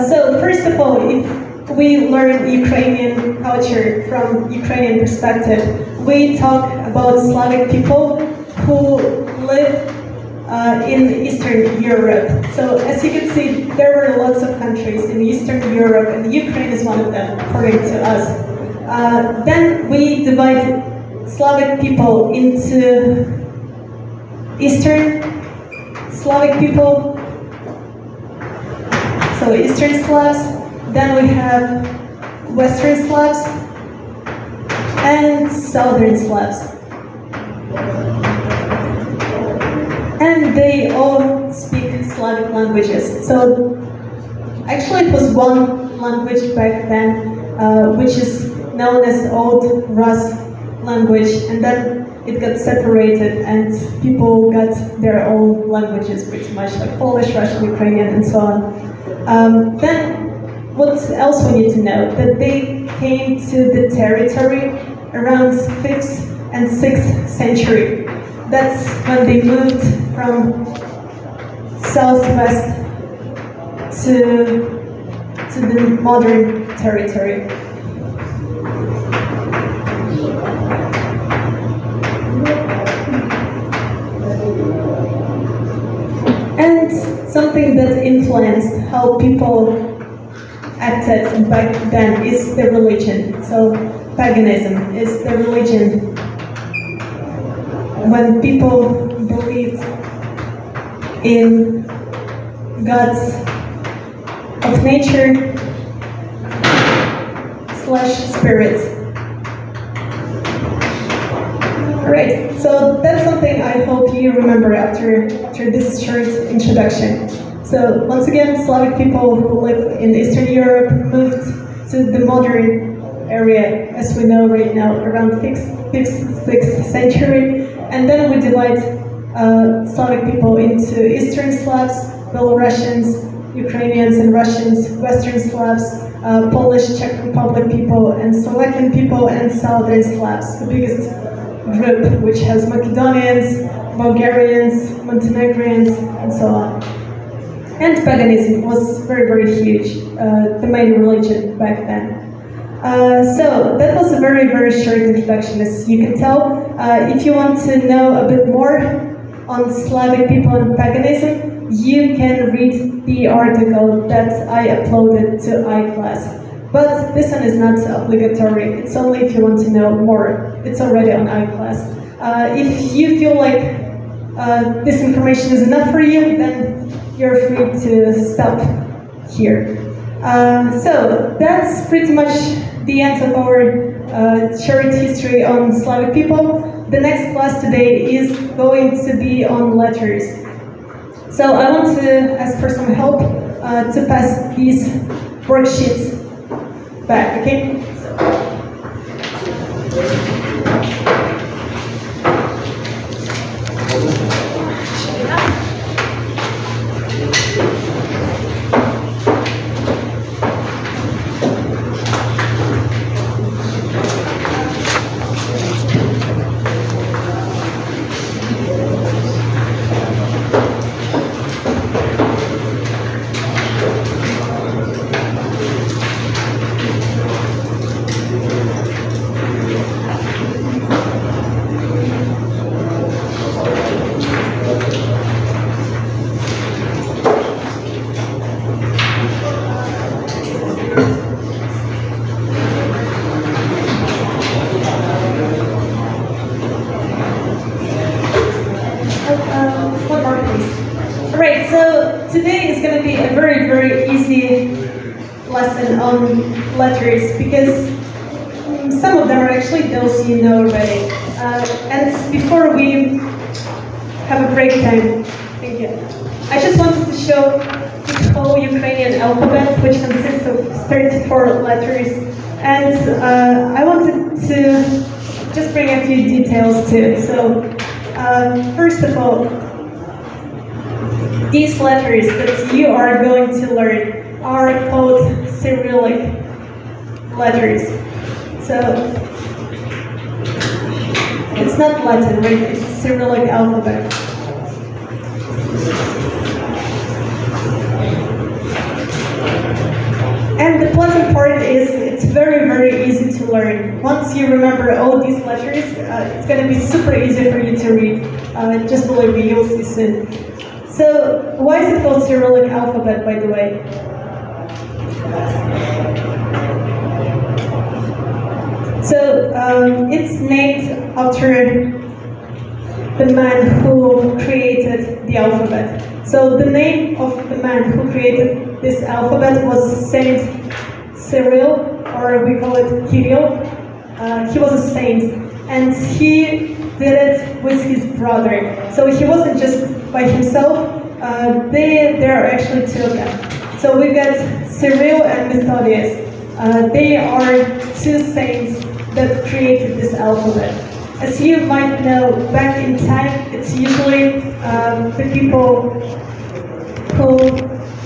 So first of all, if we learn Ukrainian culture from Ukrainian perspective, we talk about Slavic people who live in Eastern Europe. So as you can see, there were lots of countries in Eastern Europe, and Ukraine is one of them, according to us. Then we divide Slavic people into Eastern Slavic people, so Eastern Slavs. Then we have Western Slavs and Southern Slavs. And they all speak Slavic languages. So actually it was one language back then, which is known as Old Rus language, and then it got separated and people got their own languages pretty much, like Polish, Russian, Ukrainian, and so on. Then what else we need to know? That they came to the territory around 5th and 6th century. That's when they moved from southwest to the modern territory. And something that influenced how people acted back then is the religion. So paganism is the religion. When people believed in gods of nature / spirits. Alright, so that's something I hope you remember after this short introduction. So once again, Slavic people who live in Eastern Europe moved to the modern area as we know right now, around 5th, 6th century. And then we divide Slavic people into Eastern Slavs, Belarusians, Ukrainians and Russians, Western Slavs, Polish, Czech Republic people, and Slovakian people, and Southern Slavs, the biggest group, which has Macedonians, Bulgarians, Montenegrins, and so on. And paganism was very, very huge, the main religion back then. So that was a very, very short introduction, as you can tell. If you want to know a bit more on Slavic people and paganism, you can read the article that I uploaded to iClass. But this one is not obligatory, it's only if you want to know more. It's already on iClass. If you feel like this information is enough for you, then you're free to stop here. So that's pretty much the end of our short history on Slavic people. The next class today is going to be on letters. So I want to ask for some help to pass these worksheets back, okay? So. lesson on letters because some of them are actually those you know already. And before we have a break time, thank you. I just wanted to show the whole Ukrainian alphabet, which consists of 34 letters. And I wanted to just bring a few details too. So, first of all, these letters that you are going to learn are called Cyrillic letters. So, it's not Latin, right? It's Cyrillic alphabet. And the pleasant part is it's very, very easy to learn. Once you remember all these letters, it's going to be super easy for you to read. Just believe me, you'll see soon. So, why is it called Cyrillic alphabet, by the way? So, it's named after the man who created the alphabet. So, the name of the man who created this alphabet was Saint Cyril, or we call it Kirill. He was a saint, and he did it with his brother. So he wasn't just by himself. There are actually two of them. So we got Cyril and Methodius. They are two saints that created this alphabet. As you might know, back in time, it's usually the people who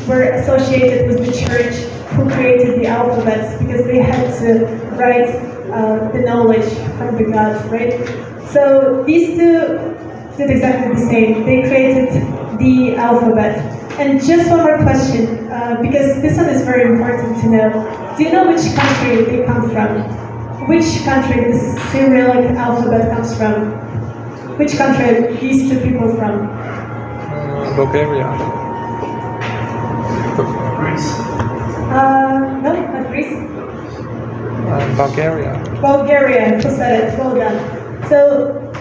were associated with the church who created the alphabets because they had to write the knowledge from the gods, right? So these two did exactly the same. They created the alphabet. And just one more question, because this one is very important to know. Do you know which country they come from? Which country the Cyrillic alphabet comes from? Which country are these two people from? Bulgaria. Greece. No, not Greece. Bulgaria. Bulgaria, who said it? Well done. So,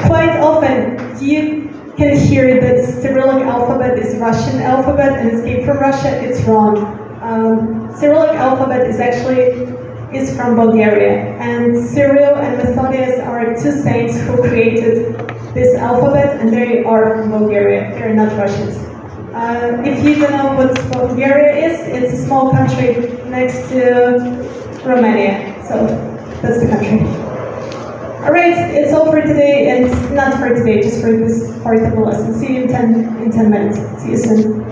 quite often you can hear that Cyrillic alphabet is Russian alphabet and it came from Russia. It's wrong. Cyrillic alphabet is from Bulgaria, and Cyril and Methodius are two saints who created this alphabet, and they are from Bulgaria. They are not Russians. If you don't know what Bulgaria is, it's a small country next to Romania. So that's the country. All right, it's all for today, and not for today, just for this part of the lesson. See you in 10 minutes. See you soon.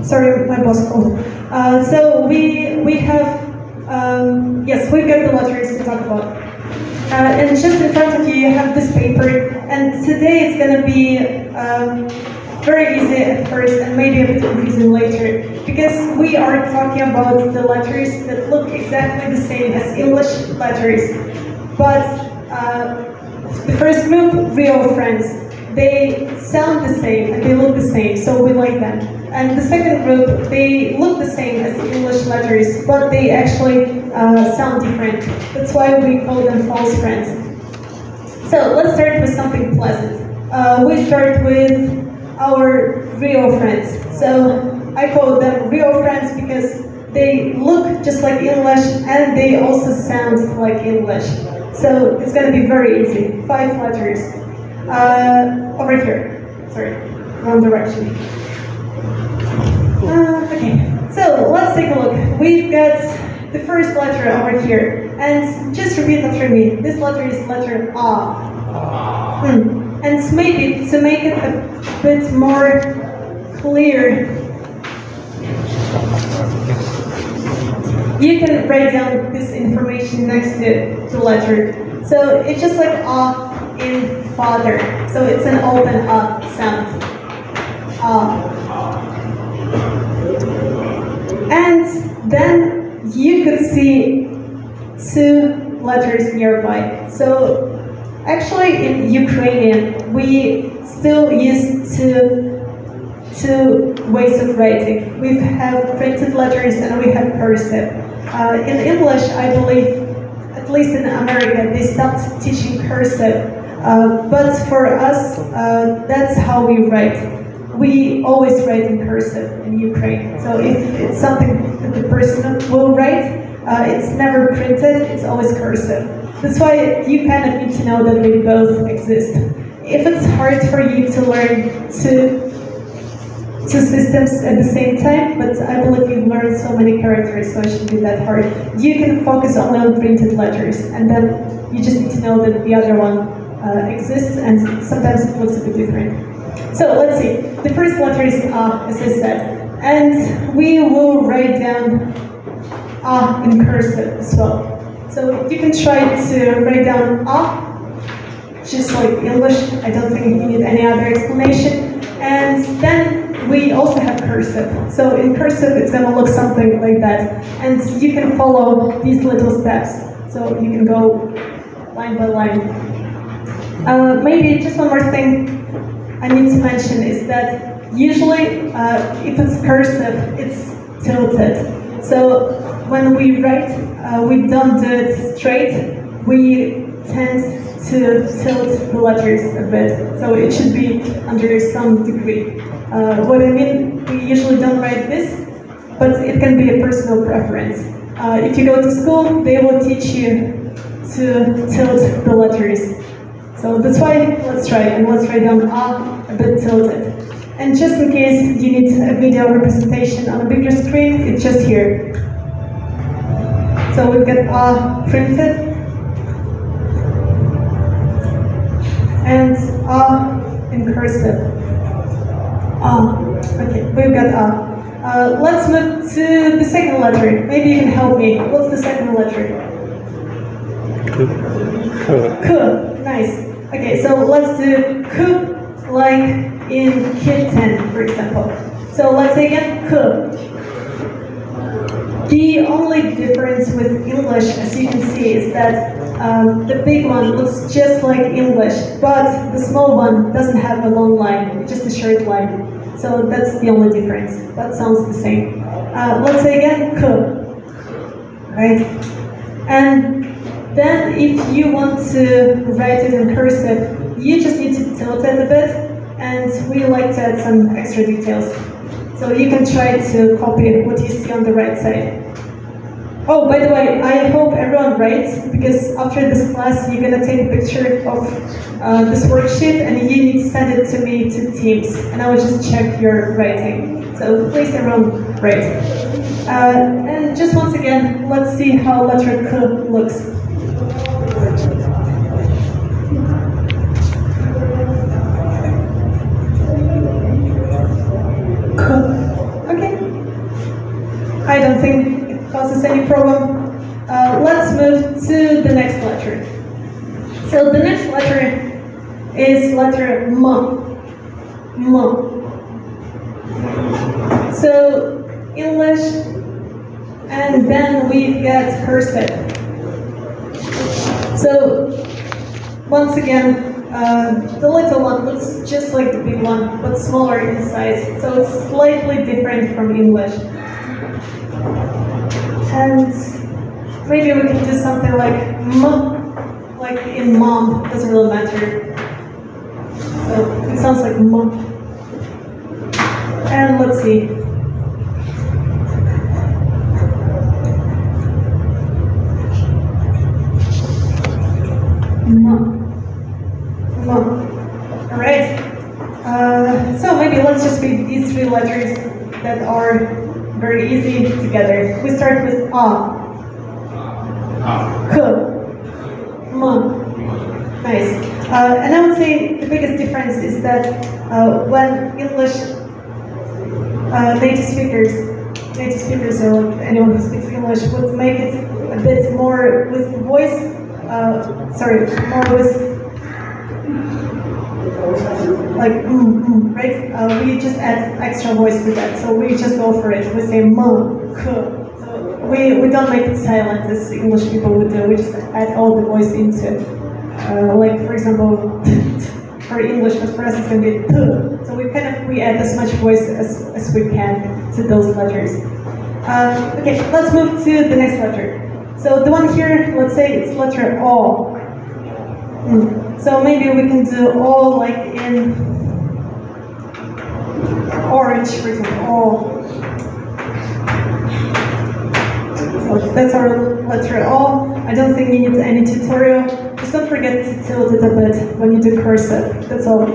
Sorry, my boss called. So we have, yes, we've got the letters to talk about. And just in front of you, you have this paper. And today it's going to be very easy at first and maybe a bit confusing later. Because we are talking about the letters that look exactly the same as English letters. But the first group, real friends, they sound the same and they look the same, so we like them. And the second group, they look the same as English letters, but they actually sound different. That's why we call them false friends. So let's start with something pleasant. We start with our real friends. So I call them real friends because they look just like English and they also sound like English. So it's going to be very easy. 5 letters. Over here. Sorry, wrong direction. Okay, so let's take a look. We've got the first letter over here, and just repeat after me. This letter is letter A. And maybe to make it a bit more clear, you can write down this information next to the letter. So it's just like A in father. So it's an open A sound. A. And then you could see 2 letters nearby. So actually in Ukrainian, we still use two ways of writing. We have printed letters and we have cursive. In English, I believe, at least in America, they stopped teaching cursive. But for us, that's how we write. We always write in cursive in Ukraine. So if it's something that the person will write, it's never printed, it's always cursive. That's why you kind of need to know that they both exist. If it's hard for you to learn two systems at the same time, but I believe you've learned so many characters, so it shouldn't be that hard. You can focus only on printed letters, and then you just need to know that the other one exists, and sometimes it looks a bit different. So let's see. The first letter is A, as I said, and we will write down A in cursive as well. So you can try to write down A, just like English. I don't think you need any other explanation. And then we also have cursive. So in cursive, it's going to look something like that. And you can follow these little steps. So you can go line by line. Maybe just one more thing I need to mention is that usually if it's cursive, it's tilted. So when we write, we don't do it straight. We tend to tilt the letters a bit. So it should be under some degree. What I mean, we usually don't write this. but it can be a personal preference. If you go to school, they will teach you to tilt the letters. So that's why let's try it, and let's write down a bit tilted. And just in case you need a video representation on a bigger screen, it's just here. So we've got a printed and a in cursive. Okay, we've got a. Let's move to the second letter. Maybe you can help me. What's the second letter? K. Nice. Okay, so let's do K like in kitten, for example. So let's say again, K. The only difference with English, as you can see, is that the big one looks just like English, but the small one doesn't have a long line, just a short line. So that's the only difference. That sounds the same. Let's say again, K. Right? And then if you want to write it in cursive, you just need to tilt it a bit, and we like to add some extra details. So you can try to copy what you see on the right side. Oh, by the way, I hope everyone writes, because after this class, you're going to take a picture of this worksheet, and you need to send it to me to Teams, and I will just check your writing. So please, everyone, write. And just once again, let's see how letter K looks. Okay. I don't think it causes any problem. Let's move to the next letter. So the next letter is letter M. M. So English, and then we get cursive. So once again, the little one looks just like the big one, but smaller in size. So it's slightly different from English. And maybe we can do something like M, like in mom, doesn't really matter. So it sounds like M. And let's see. M. Alright, so maybe let's just read these three letters that are very easy together. We start with A. K. M. Nice. And I would say the biggest difference is that when English native speakers or like anyone who speaks English would make it a bit more with voice, more with like right? We just add extra voice to that, so we just go for it. We say M, K. So we don't make it silent as English people would do. We just add all the voice into it. Like for example, for English, but for us it's going to be T. So we add as much voice as we can to those letters. Okay, let's move to the next letter. So the one here, let's say it's letter O. So maybe we can do O like in orange, for example. O. So that's our letter O. I don't think you need any tutorial. Just don't forget to tilt it a bit when you do cursive. That's all.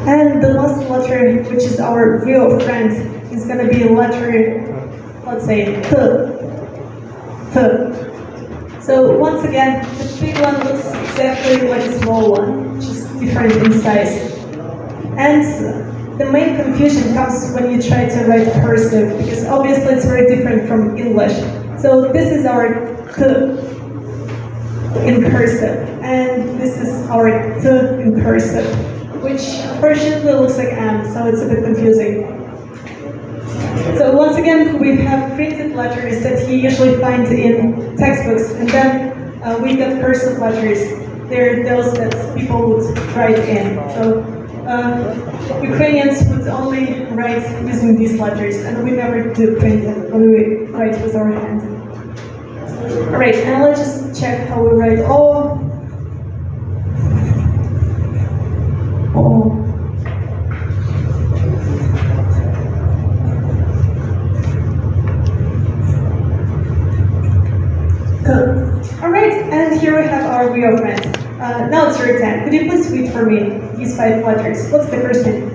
And the last letter, which is our real friend, is going to be letter, let's say, T. T. So once again, the big one looks exactly like the small one, just different in size. And the main confusion comes when you try to write cursive, because obviously it's very different from English. So this is our T in cursive, and this is our T in cursive, which unfortunately looks like M, so it's a bit confusing. So once again, we have printed letters that you usually find in textbooks, and then we got cursive letters. They're those that people would write in. So Ukrainians would only write using these letters, and we never do print it when we write with our hand. Alright, and let's just check how we write O. it's your turn. Could you please read for me these 5 letters? What's the first name?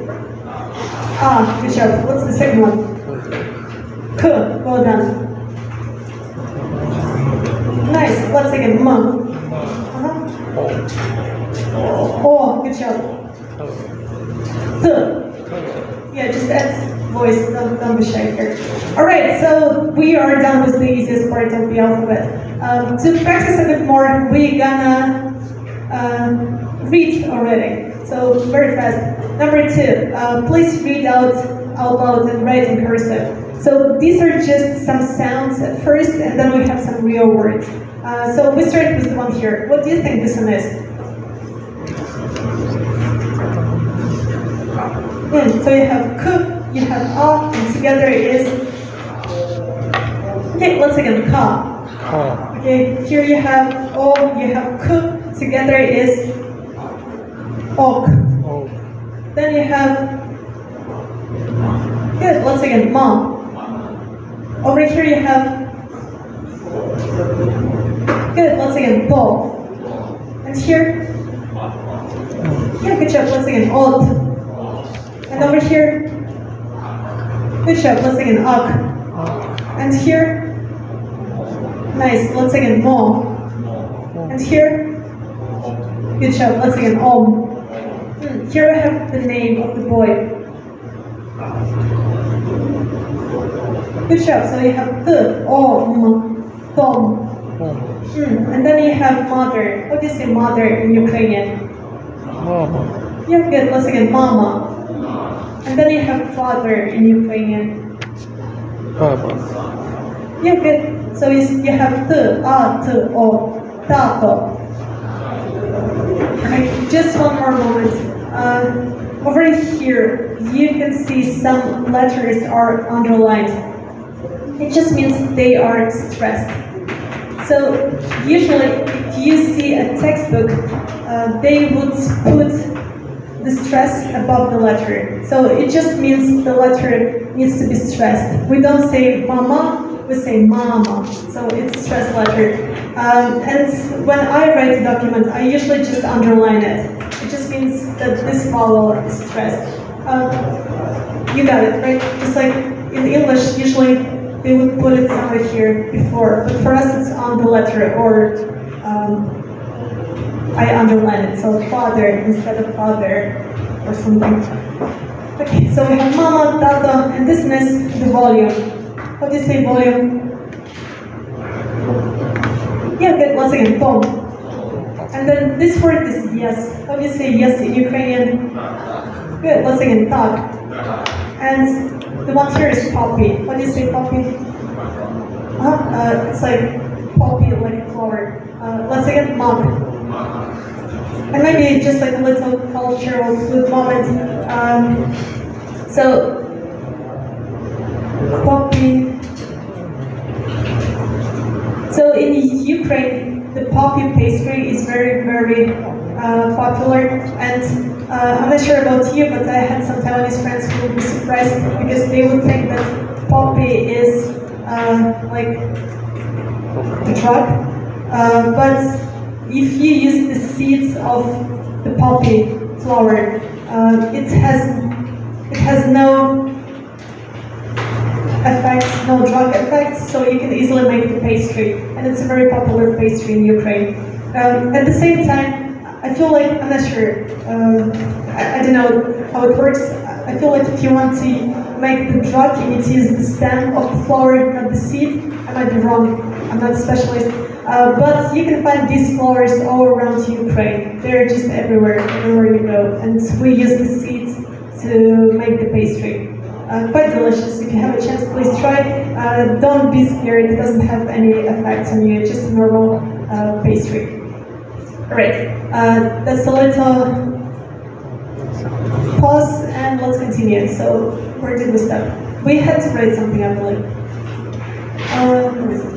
Ah, good job. What's the second one? K. Well done. Nice. What's again? M. Oh, good job. T. Yeah, just add voice. Don't be shy here. All right. So we are done with the easiest part of the alphabet. To practice a bit more, we're gonna read already. So very fast. Number 2. Please read out loud and write in cursive. So these are just some sounds at first, and then we have some real words. So we start with the one here. What do you think this one is? So you have k, you have a, and together it is. Okay, once again, ka. Okay, here you have o, you have k, together it is ok. Then you have, good, once again, ma. Over here you have, good, once again, po. And here, yeah, good job, once again, ot. And over here, good job, once again, ak. And here, nice, once again, mo. And here, good job, once again, om. Here I have the name of the boy. Good job, so you have the, om, tom. And then you have mother. How do you say mother in Ukrainian? Mama. Yeah, good, once again, mama. And then you have father in Ukrainian. Papa. Yeah, good. So you have t, a, t, o, tato. Alright, just one more moment. Over here, you can see some letters are underlined. It just means they are stressed. So usually, if you see a textbook, they would put the stress above the letter. So it just means the letter needs to be stressed. We don't say mama, we say mama. So it's a stressed letter. And when I write a document, I usually just underline it. It just means that this vowel is stressed. You got it, right? Just like in English, usually they would put it somewhere here before, but for us it's on the letter, or I underline it, so father instead of father, or something. Okay, so we have mama, tata, and this is the volume. How do you say volume? Yeah, good, once again, tom. And then this word is yes. How do you say yes in Ukrainian? Good, once again, tak. And the one here is poppy. How do you say poppy? It's like poppy, like a flower. Once again, mug. And maybe just like a little cultural food moment. So, poppy. So in Ukraine, the poppy pastry is very, very popular. And I'm not sure about you, but I had some Taiwanese friends who would be surprised because they would think that poppy is like a drug. But if you use the seeds of the poppy flower, it has no effects, no drug effects, so you can easily make the pastry, and it's a very popular pastry in Ukraine. At the same time, I feel like, I'm not sure, I don't know how it works. I feel like if you want to make the drug, you need to use the stem of the flower, not the seed. I might be wrong, I'm not a specialist. But you can find these flowers all around Ukraine. They're just everywhere you go. And we use the seeds to make the pastry. Quite delicious. If you have a chance, please try. Don't be scared, it doesn't have any effects on you, it's just a normal pastry. Alright, that's a little pause and let's continue. So, where did we stop? We had to write something, I believe. Where is it?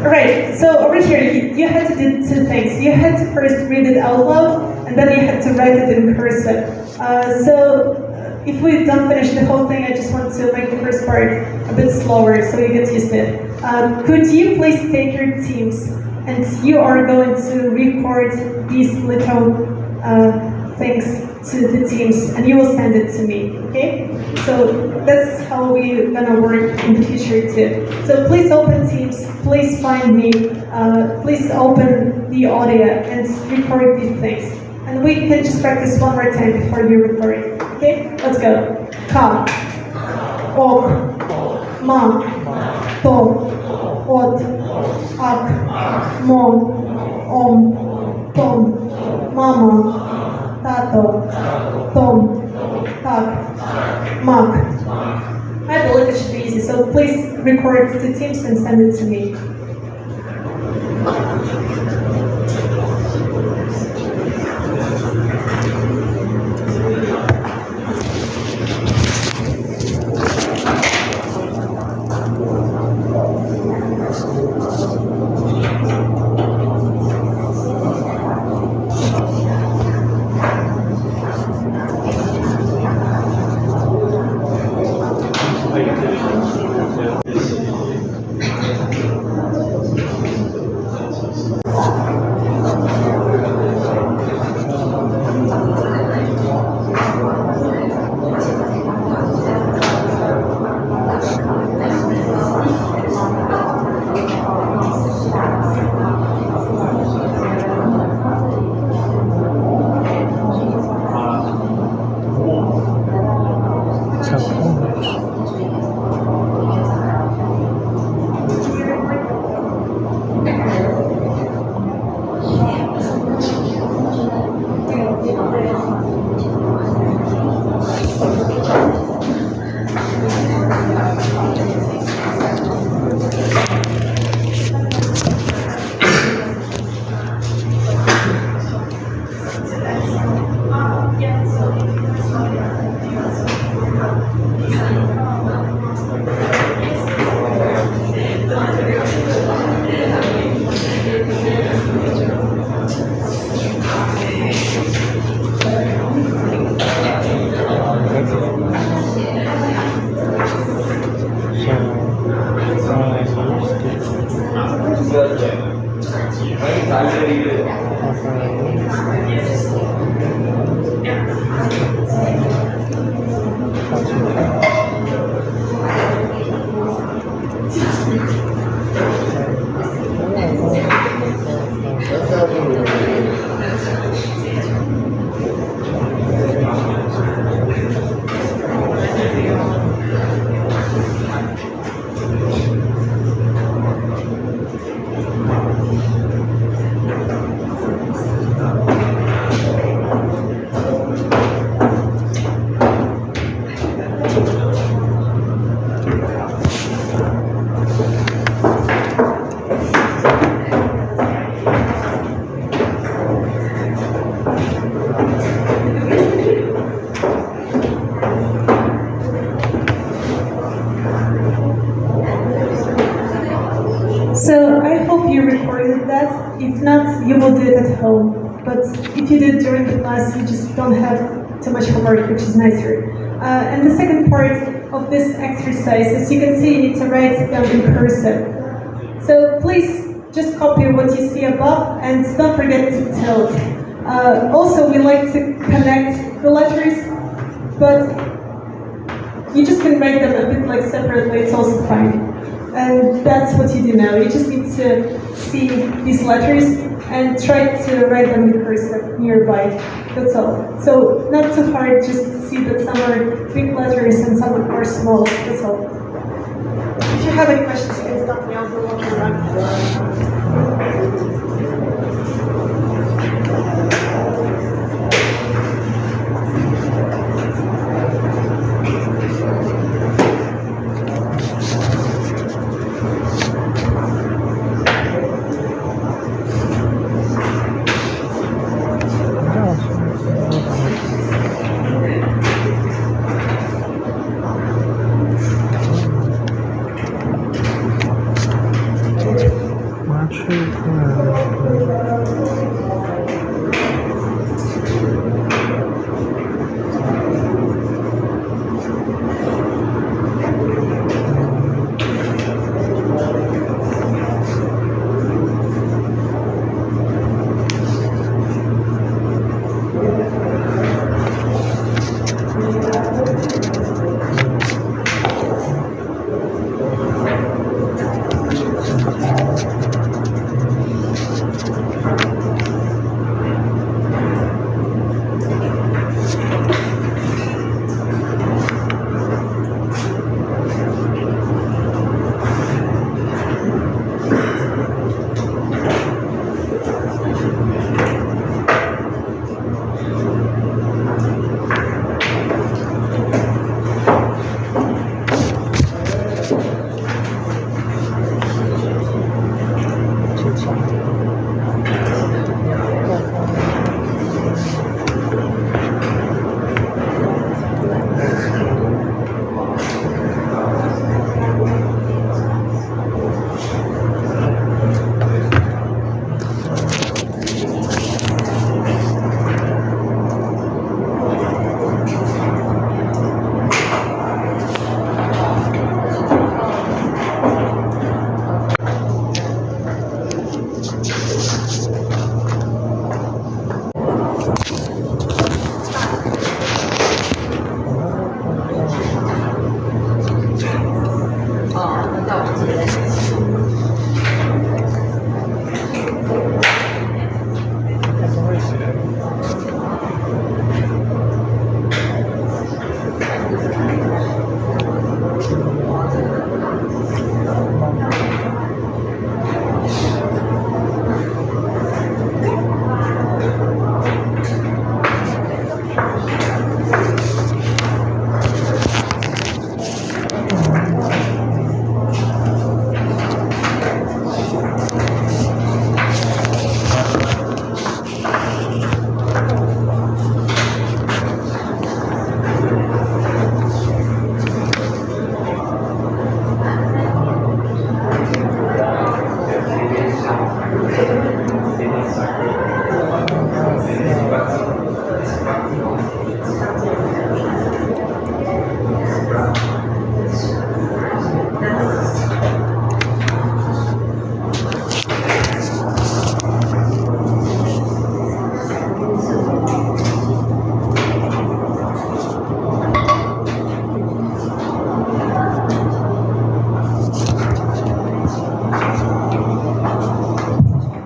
Alright, so over here, you had to do two things. You had to first read it out loud, and then you had to write it in cursive. So if we don't finish the whole thing, I just want to make the first part a bit slower so you get used to it. Could you please take your teams and you are going to record these little things to the teams and you will send it to me, okay? So that's how we're gonna work in the future too. So please open Teams, please find me, please open the audio and record these things. And we can just practice one more time before you record, okay? Let's go. Ka, ok, ma, to, od, ak, mon, tom, mama, tato, tom, tak, mak. I believe it should be easy, so please record the teams and send it to me. So I hope you recorded that. If not, you will do it at home. But if you do it during the class, you just don't have too much homework, which is nicer. And the second part of this exercise, as you can see, you need to write down in cursive. So please just copy what you see above and don't forget to tilt. Also, we like to connect the letters, but you just can write them a bit like separately, it's also fine. And that's what you do now. You just need to see these letters and try to write them in cursive nearby. That's all. So not too hard, just see that some are big letters and some are small. That's all. If you have any questions, you can stop me. I'll go walking around.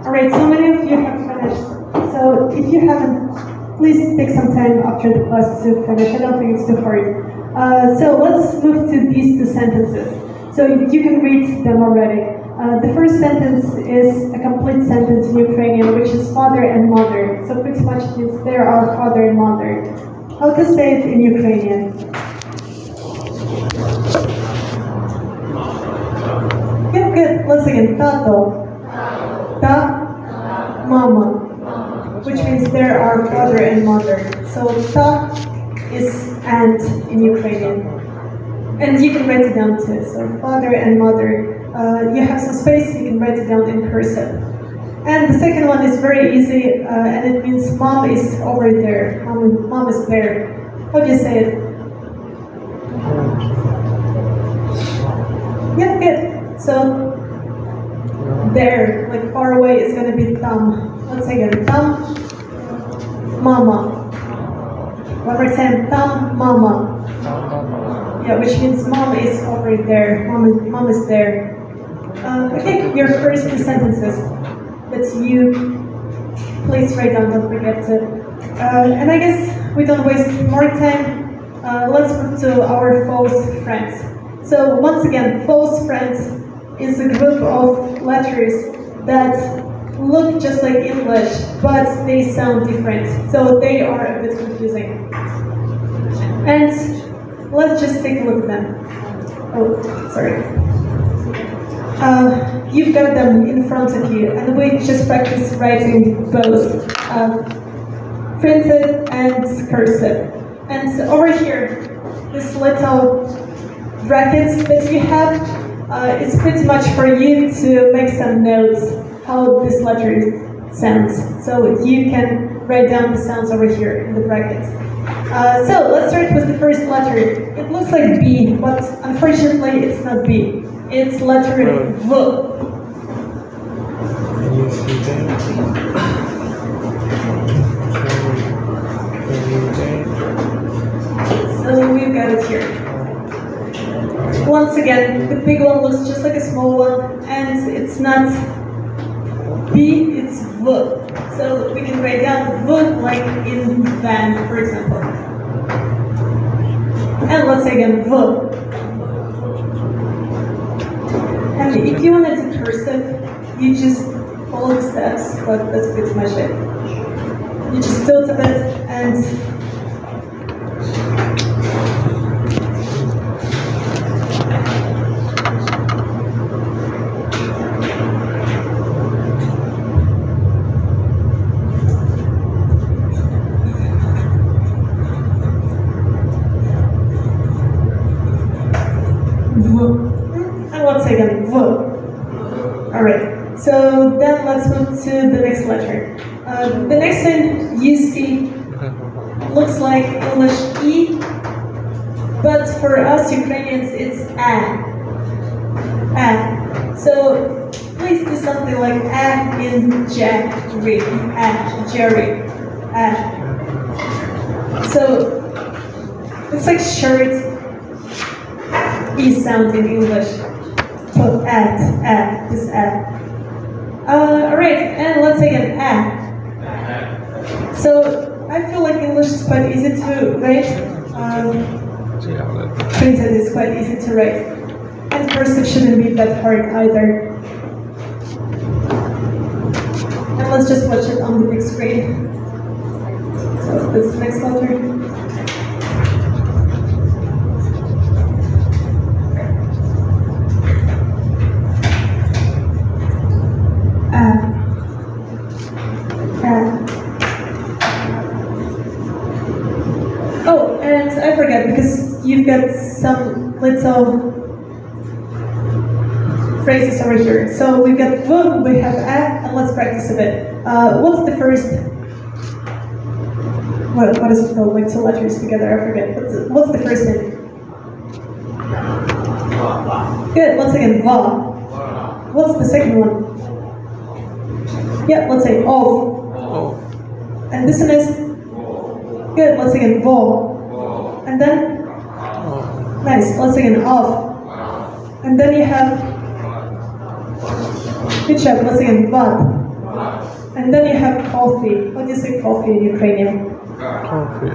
Alright, so many of you have finished. So if you haven't, please take some time after the class to finish. I don't think it's too hard. So let's move to these two sentences. So you can read them already. The first sentence is a complete sentence in Ukrainian, which is father and mother. So pretty much it means there are father and mother. How to say it in Ukrainian? Yeah, good. Once again, tato. Ta, mama, which means there are father and mother. So ta is aunt in Ukrainian. And you can write it down too. So father and mother. You have some space, you can write it down in cursive. And the second one is very easy, and it means mom is over there. Mom is there. How do you say it? Yeah, good. So there, like far away, is going to be tam. Let's say again, tam, mama. One more time, tam, mama. Yeah, which means mom is over there. Mom is there. Okay, your first two sentences that you please write down. Don't forget to. And I guess we don't waste more time. Let's move to our false friends. So once again, false friends is a group of letters that look just like English, but they sound different. So they are a bit confusing. And let's just take a look at them. Oh, sorry. You've got them in front of you, and we just practice writing both printed and cursive. And over here, this little brackets that you have, it's pretty much for you to make some notes how this letter sounds. So you can write down the sounds over here in the brackets. So let's start with the first letter. It looks like B, but unfortunately it's not B. It's letter V. Can you see that? So we've got it here. Once again, the big one looks just like a small one, and it's it's not B, it's V. So we can write down V like in van, for example. And let's say again, V. And if you want to do cursive, you just follow the steps, but that's pretty much it. You just tilt a bit and and once again, V. Alright, so then let's move to the next letter. The next thing you see looks like English E, but for us Ukrainians it's A. A. So please do something like A in Jerry. A. Jerry. A. So it's like shirt. E sound in English. Put at, this at. Alright, and let's say an a. So I feel like English is quite easy to write. Printed is quite easy to write. And cursive shouldn't be that hard either. And let's just watch it on the big screen. So this next letter. Oh, and I forgot because you've got some little phrases over here. So we've got V, we have A, and let's practice a bit. What's the first? What is it called? Like two letters together, I forget. What's the first thing? Good, once again, Va. What's the second one? Yeah, let's say of. And this one is good, let's again vo. And then nice, let's again of. And then you have good job, let's again vad. And then you have coffee. What do you say coffee in Ukrainian? Coffee.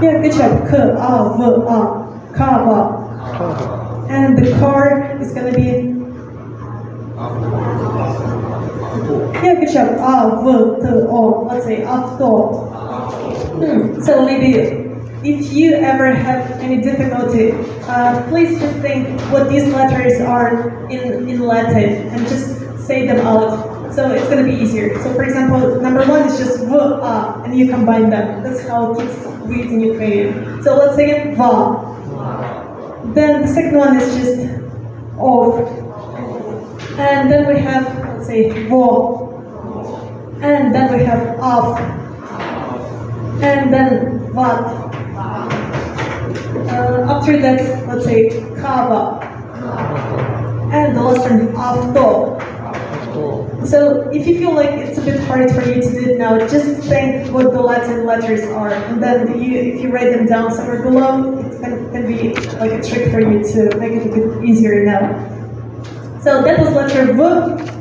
Yeah, good job. K a v a kava. And the car is gonna be yeah, good job. A-v-t-o. Let's say avto. So maybe if you ever have any difficulty, please just think what these letters are in Latin and just say them out. So it's going to be easier. So for example, number one is just v-a, and you combine them. That's how kids read in Ukrainian. So let's say it va. Then the second one is just of. And then we have, let's say, vo. And then we have av. And then vat. After that, let's say, kava. And the last one, avto. So if you feel like it's a bit hard for you to do it now, just think what the Latin letters are. And then if you write them down somewhere below, it can be like a trick for you to make it a bit easier now. So that was letter V,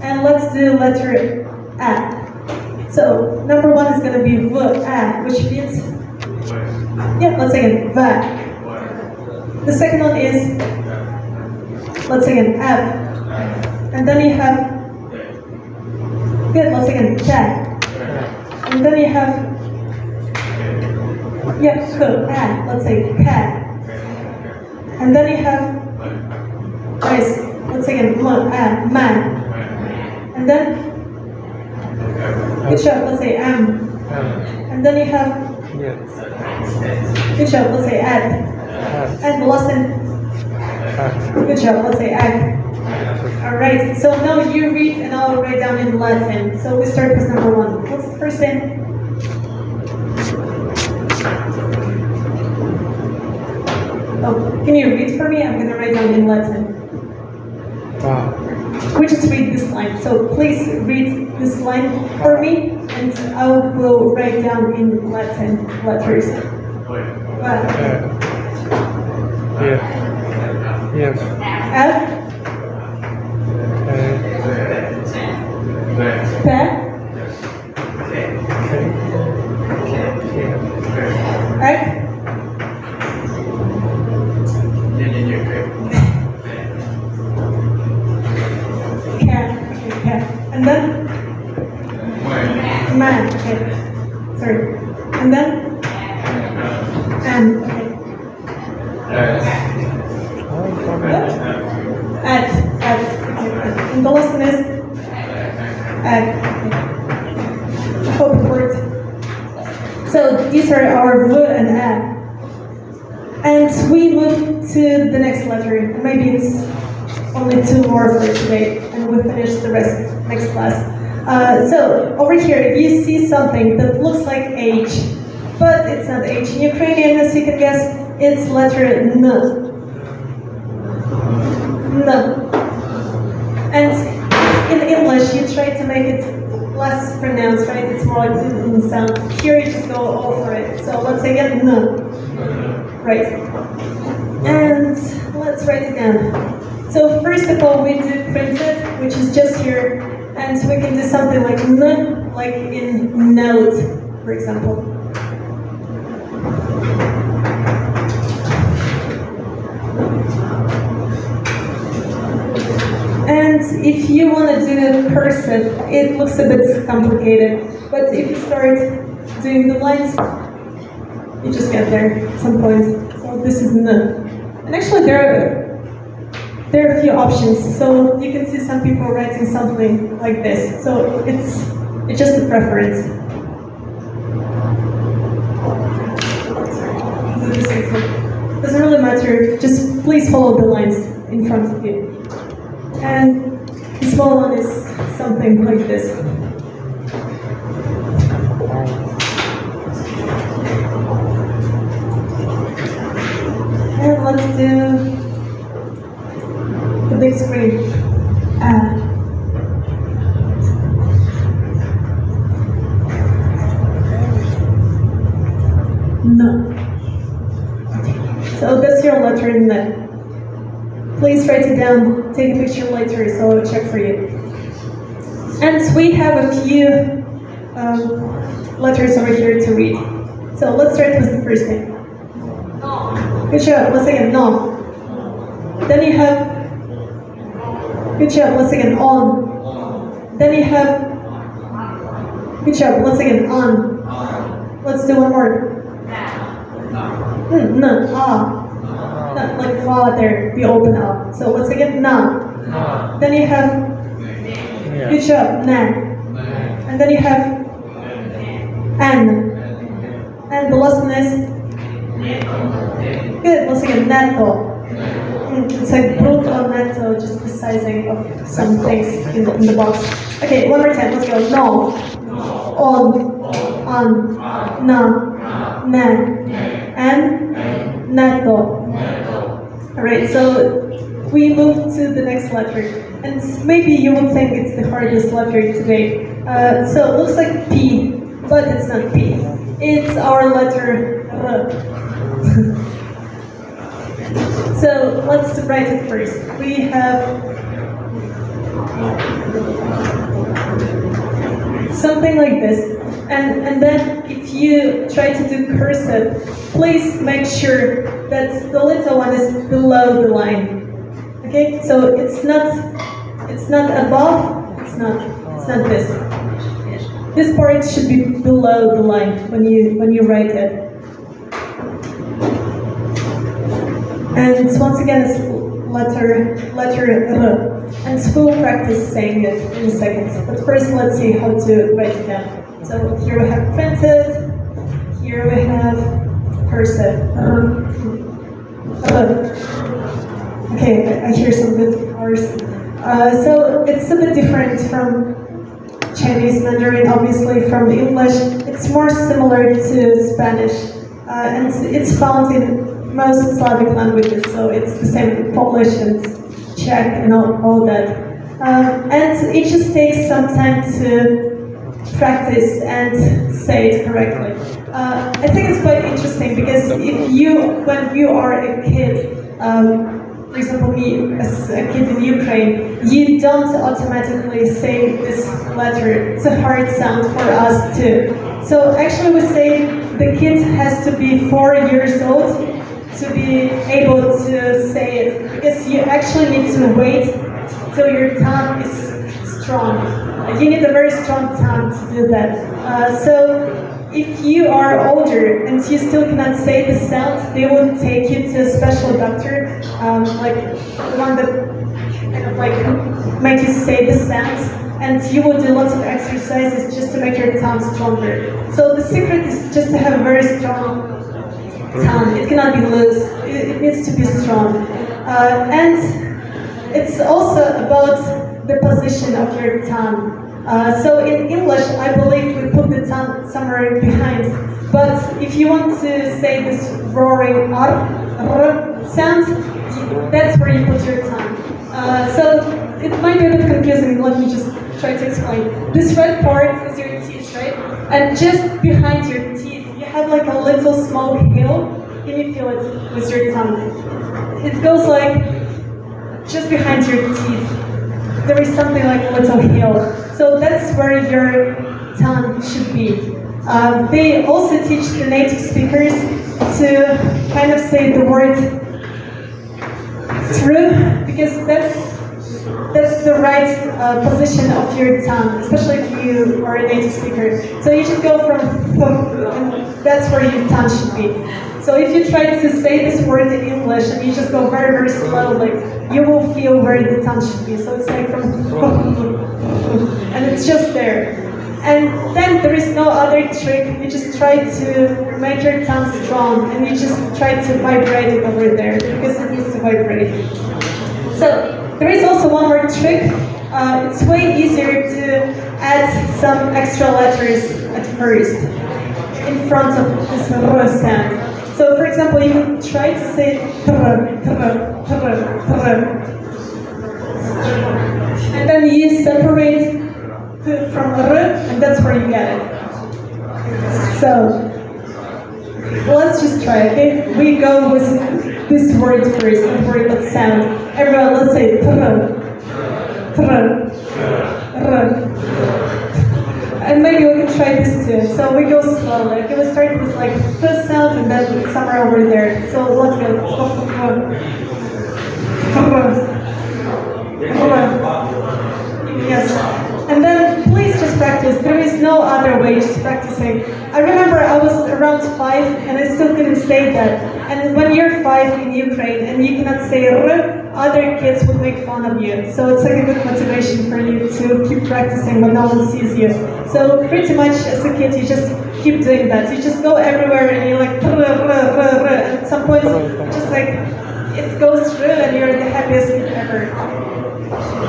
and let's do letter A. So number one is going to be V, A, which means, yeah, let's say again, V. The second one is, let's say again, F. And then you have, good, let's say again, T. And then you have, yeah, K, A, let's say K. And then you have, nice. Let's say again, man. And then, good job, let's say am. And then you have, good job, let's say ad. And the last one, good job, let's say ag. Alright, so now you read and I'll write down in Latin. So we start with number one. What's the first thing? Oh, can you read for me? I'm going to write down in Latin. We just read this line. So please read this line for me, and I will write down in Latin letters. Yes. F. And then? Man. Okay. Sorry. And then? And. Okay. At. Okay. And the lesson is? At. Okay. I hope it worked. So these are our V and A. And we move to the next letter. Maybe it's only 2 more for today, and we'll finish the rest next class. So over here, you see something that looks like H, but it's not H. In Ukrainian, as you can guess, it's letter N. N. And in English, you try to make it less pronounced, right? It's more like N sound. Here, you just go all for it. So let's say again, N. Right. And let's write it down. So first of all, we do printed, which is just here, and we can do something like N, like in note, for example. And if you want to do cursive, it looks a bit complicated, but if you start doing the lines, you just get there at some point. So this is N. And actually there are a few options. So you can see some people writing something like this. So it's just a preference. Doesn't really matter. Just please follow the lines in front of you. And the small one is something like this. And let's do the big screen. No. So that's your letter N. Please write it down, take a picture later, so I'll check for you. And we have a few letters over here to read. So let's start with the first name. Good job, once again, no. Then you have, good job, once again, on. Then you have, good job, once again, on. Let's do one more. No, ah. Not like father, we open up. So once again, na. Then you have, good job, na. And then you have, an. And the last one is, good, once again, netto. It's like brutto, netto, just the sizing of some things in the box. Okay, one more time, let's go. No, on, na, and netto. Alright, so we move to the next letter. And maybe you would think it's the hardest letter today. So it looks like P, but it's not P. It's our letter R. So let's write it first. We have something like this. And then if you try to do cursive, please make sure that the little one is below the line. Okay? So it's not above, it's not this. This part should be below the line when you write it. And once again, it's letter R. And we'll practice saying it in a second. But first, let's see how to write it down. So here we have printed. Here we have cursive. Okay, I hear some good R's. So it's a bit different from Chinese Mandarin, obviously from English. It's more similar to Spanish, and it's found in most Slavic languages, so it's the same in Polish and Czech and all that. And it just takes some time to practice and say it correctly. I think it's quite interesting because when you are a kid, for example, me as a kid in Ukraine, you don't automatically say this letter. It's a hard sound for us too. So actually we say the kid has to be 4 years old to be able to say it, because you actually need to wait till your tongue is strong. You need a very strong tongue to do that. So if you are older and you still cannot say the sounds, they will take you to a special doctor, like the one that kind of like make you say the sounds, and you will do lots of exercises just to make your tongue stronger. So the secret is just to have a very strong tongue. It cannot be loose. It needs to be strong. And it's also about the position of your tongue. So in English, I believe we put the tongue somewhere behind. But if you want to say this roaring R sound, that's where you put your tongue. So it might be a bit confusing. Let me just try to explain. This red part is your teeth, right? And just behind your teeth, you have like a little small hill. Can you feel it with your tongue? It goes like just behind your teeth. There is something like a little hill. So that's where your tongue should be. They also teach the native speakers to kind of say the word through, because that's the right position of your tongue, especially if you are a native speaker. So you should go from and that's where your tongue should be. So if you try to say this word in English and you just go very, very slowly, you will feel where the tongue should be. So it's like from and it's just there. And then there is no other trick. You just try to make your tongue strong and you just try to vibrate it over there because it needs to vibrate. So there is also one more trick. It's way easier to add some extra letters at first in front of this R sound. So for example, you can try to say and then you separate from R, and that's where you get it. So let's just try, okay? We go with this word first, the word that sound. Everyone, let's say and maybe we can try this too. So we go slowly. Okay, we start with like the sound and then somewhere over there. So let's go. Yes. And then please just practice. There is no other way, just practicing. I remember I was around 5 and I still couldn't say that. And when you're 5 in Ukraine and you cannot say R, other kids would make fun of you. So it's like a good motivation for you to keep practicing when no one sees you. So pretty much as a kid, you just keep doing that. You just go everywhere and you're like, and at some point, just like, it goes through and you're the happiest kid ever.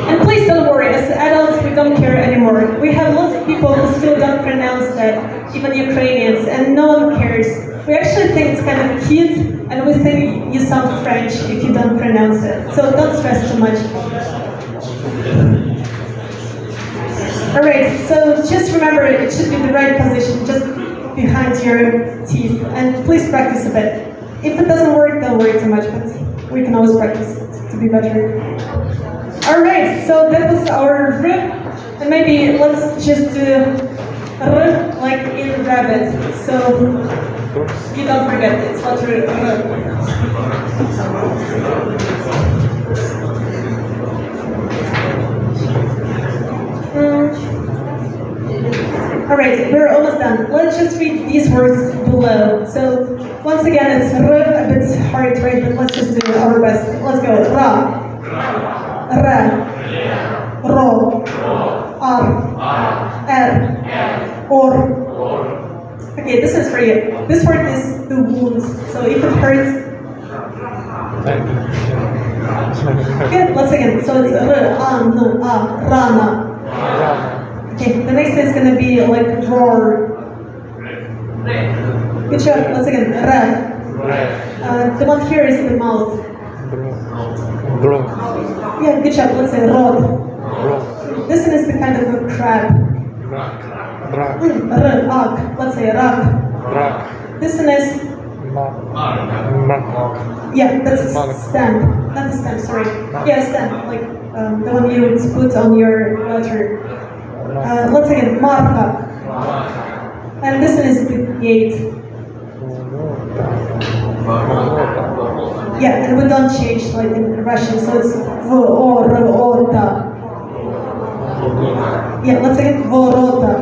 And please don't worry, as adults, we don't care anymore. We have lots of people who still don't pronounce that, even Ukrainians, and no one cares. We actually think it's kind of cute, and we think you sound French if you don't pronounce it. So don't stress too much. Alright, so just remember it should be the right position, just behind your teeth. And please practice a bit. If it doesn't work, don't worry too much, but we can always practice to be better. Alright, so that was our R, and maybe let's just do R like in rabbit, so you don't forget it. It's letter R. Alright, we're almost done. Let's just read these words below. So once again, it's R, a bit hard, right? But let's just do our best. Let's go. Ra. Ra, Ro, Ar, Er, Or. Okay, this is for you. This word is the wound. So if it hurts, okay, let's again. So it's R, An, A, Rana. Okay, the next is gonna be like roar. Good job. Once again, Ra. The one here is the mouth. Bro. Yeah, good job. Let's say rod. Bro. This one is the kind of a crab. Rak. Let's say rak. Rak. This one is yeah, that's a stamp. Not a stamp, sorry. Yeah, a stamp, like the one you would put on your letter. Let's again, marka. And this one is the gate. Yeah, and we don't change like in Russian, so it's v, o, r, o, ta. Yeah, let's again. Vorota.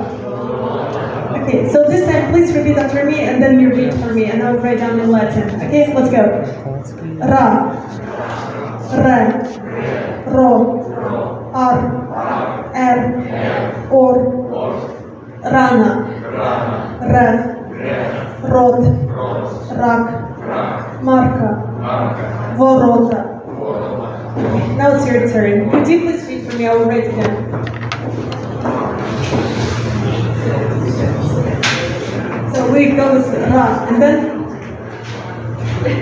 Okay, so this time please repeat after me and then you read for me and I'll write down in Latin. Okay, let's go. Ra. Re. Ro. Ar. Er. Or. Rana. Rev. Rod. Rak. Marka. Vorota. Now it's your turn. Could you please read for me? I will write it down. So we go with Ra, and then Re,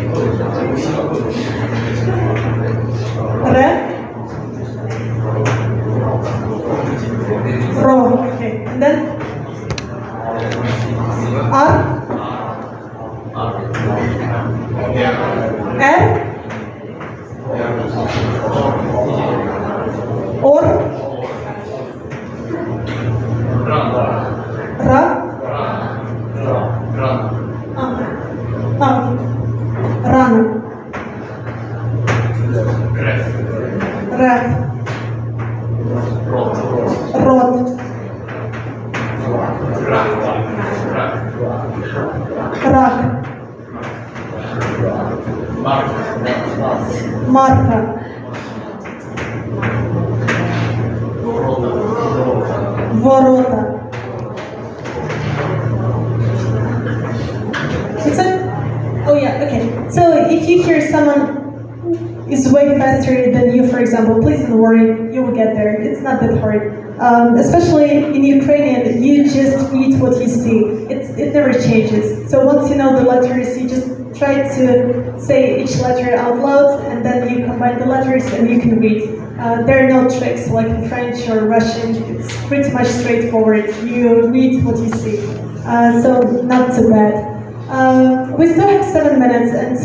Ro, okay, and then Ar, Er, Or, Ra, Rana, Rev, Rod, Rak, Marka, Vorota. That's it? Oh yeah, okay. So if you hear someone is way faster than you, for example, please don't worry, you will get there. It's not that hard. Especially in Ukrainian, you just read what you see. It never changes. So once you know the letters, you just try to say each letter out loud, and then you combine the letters and you can read. There are no tricks like in French or Russian. It's pretty much straightforward. You read what you see. So not too bad. We still have 7 minutes, and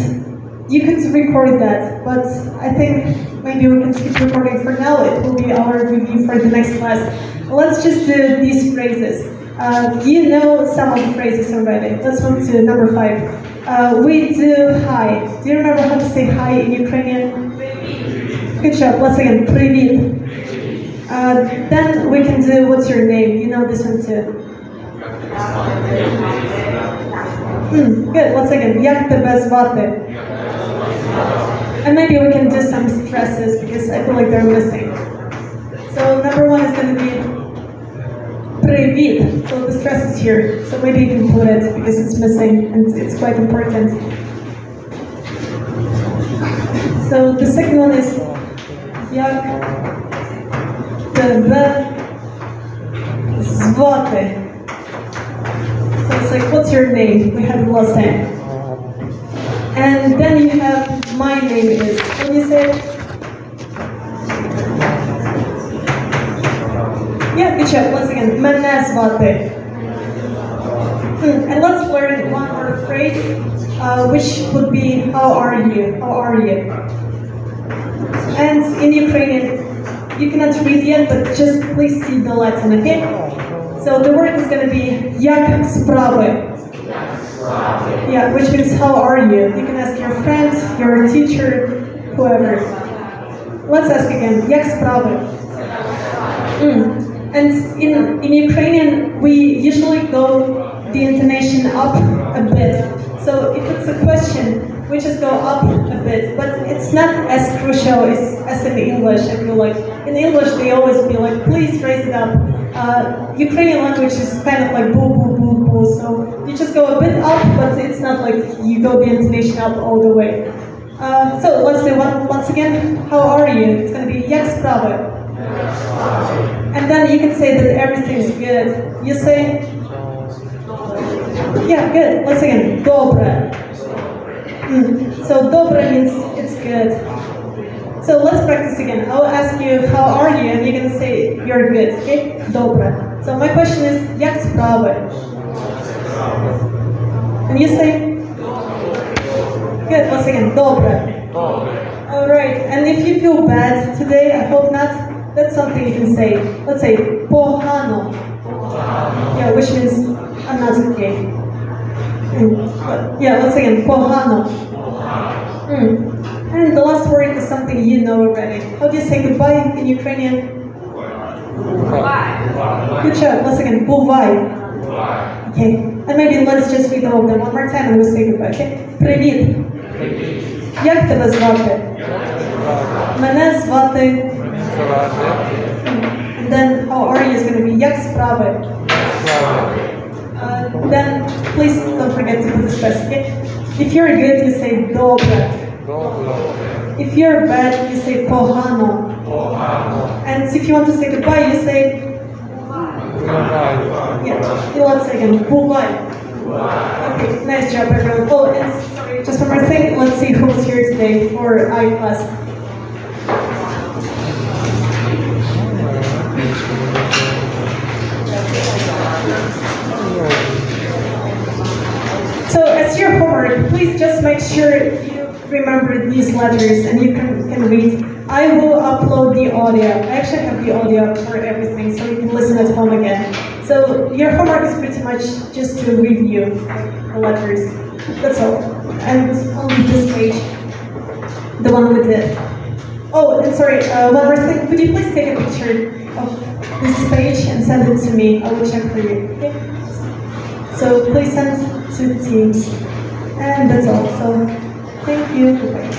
you could record that, but I think maybe we can keep recording for now. It will be our review for the next class. Let's just do these phrases. You know some of the phrases already. Let's move to number 5. We do hi. Do you remember how to say hi in Ukrainian? Good job. Once again, привіт. Then we can do what's your name. You know this one too. Good. Once again, як тебе звати? And maybe we can do some stresses because I feel like they're missing. So number 1 is going to be привіт. So the stress is here. So maybe you can put it because it's missing and it's quite important. So the second one is як тебе звати? So it's like, what's your name? We had it last time. And then you have my name is. What do you say? Yeah, good job. Once again, мене звати. And let's learn one more phrase, which would be how are you? How are you? And in Ukrainian, you cannot read yet, but just please see the Latin, okay? So the word is going to be як справи. Yeah, which means how are you? You can ask your friend, your teacher, whoever. Let's ask again. Jak sprawy? And in Ukrainian, we usually go the intonation up a bit. So if it's a question, we just go up a bit. But it's not as crucial as in English, I feel like. In English, they always be like, please raise it up. Ukrainian language is kind of like boo, boo, boo, boo. So you just go a bit up, but it's not like you go the intonation up all the way. So let's say once again, how are you? It's going to be jak sprawy. And then you can say that everything's good. You say, yeah, good. Let's again, dobre. So dobre means it's good. So let's practice again. I'll ask you, how are you? And you're going to say, you're good. Okay? Dobre. So my question is, jak sprawy? And you say, good. Once again, dobre. All right. And if you feel bad today, I hope not, that's something you can say. Let's say, pogano. Yeah, which means I'm not okay. Yeah, once again, pogano. And the last word is something you know already. How do you say goodbye in Ukrainian? Good job. Once again, бувай. Okay. And maybe let's just read all of them one more time and we'll say goodbye. Okay? Привіт. Як тебе звати? Мене звати. And then how are you is going to be як справи? Then please don't forget to put the stress. Okay? If you're good, you say добре. If you're bad, you say погано. And if you want to say goodbye, you say yeah. Let's say again, бувай. Okay, nice job everyone. Oh, and sorry, just one more thing. Let's see who's here today for I class. So as your homework, please just make sure you remember these letters and you can read. I will upload the audio. I actually have the audio for everything, so you can listen at home again. So your homework is pretty much just to review the letters. That's all. And only this page, the one with it. Oh, and sorry, one more thing. Could you please take a picture of this page and send it to me? I will check for you. Okay? So please send to Teams. And that's all. So thank you. Goodbye.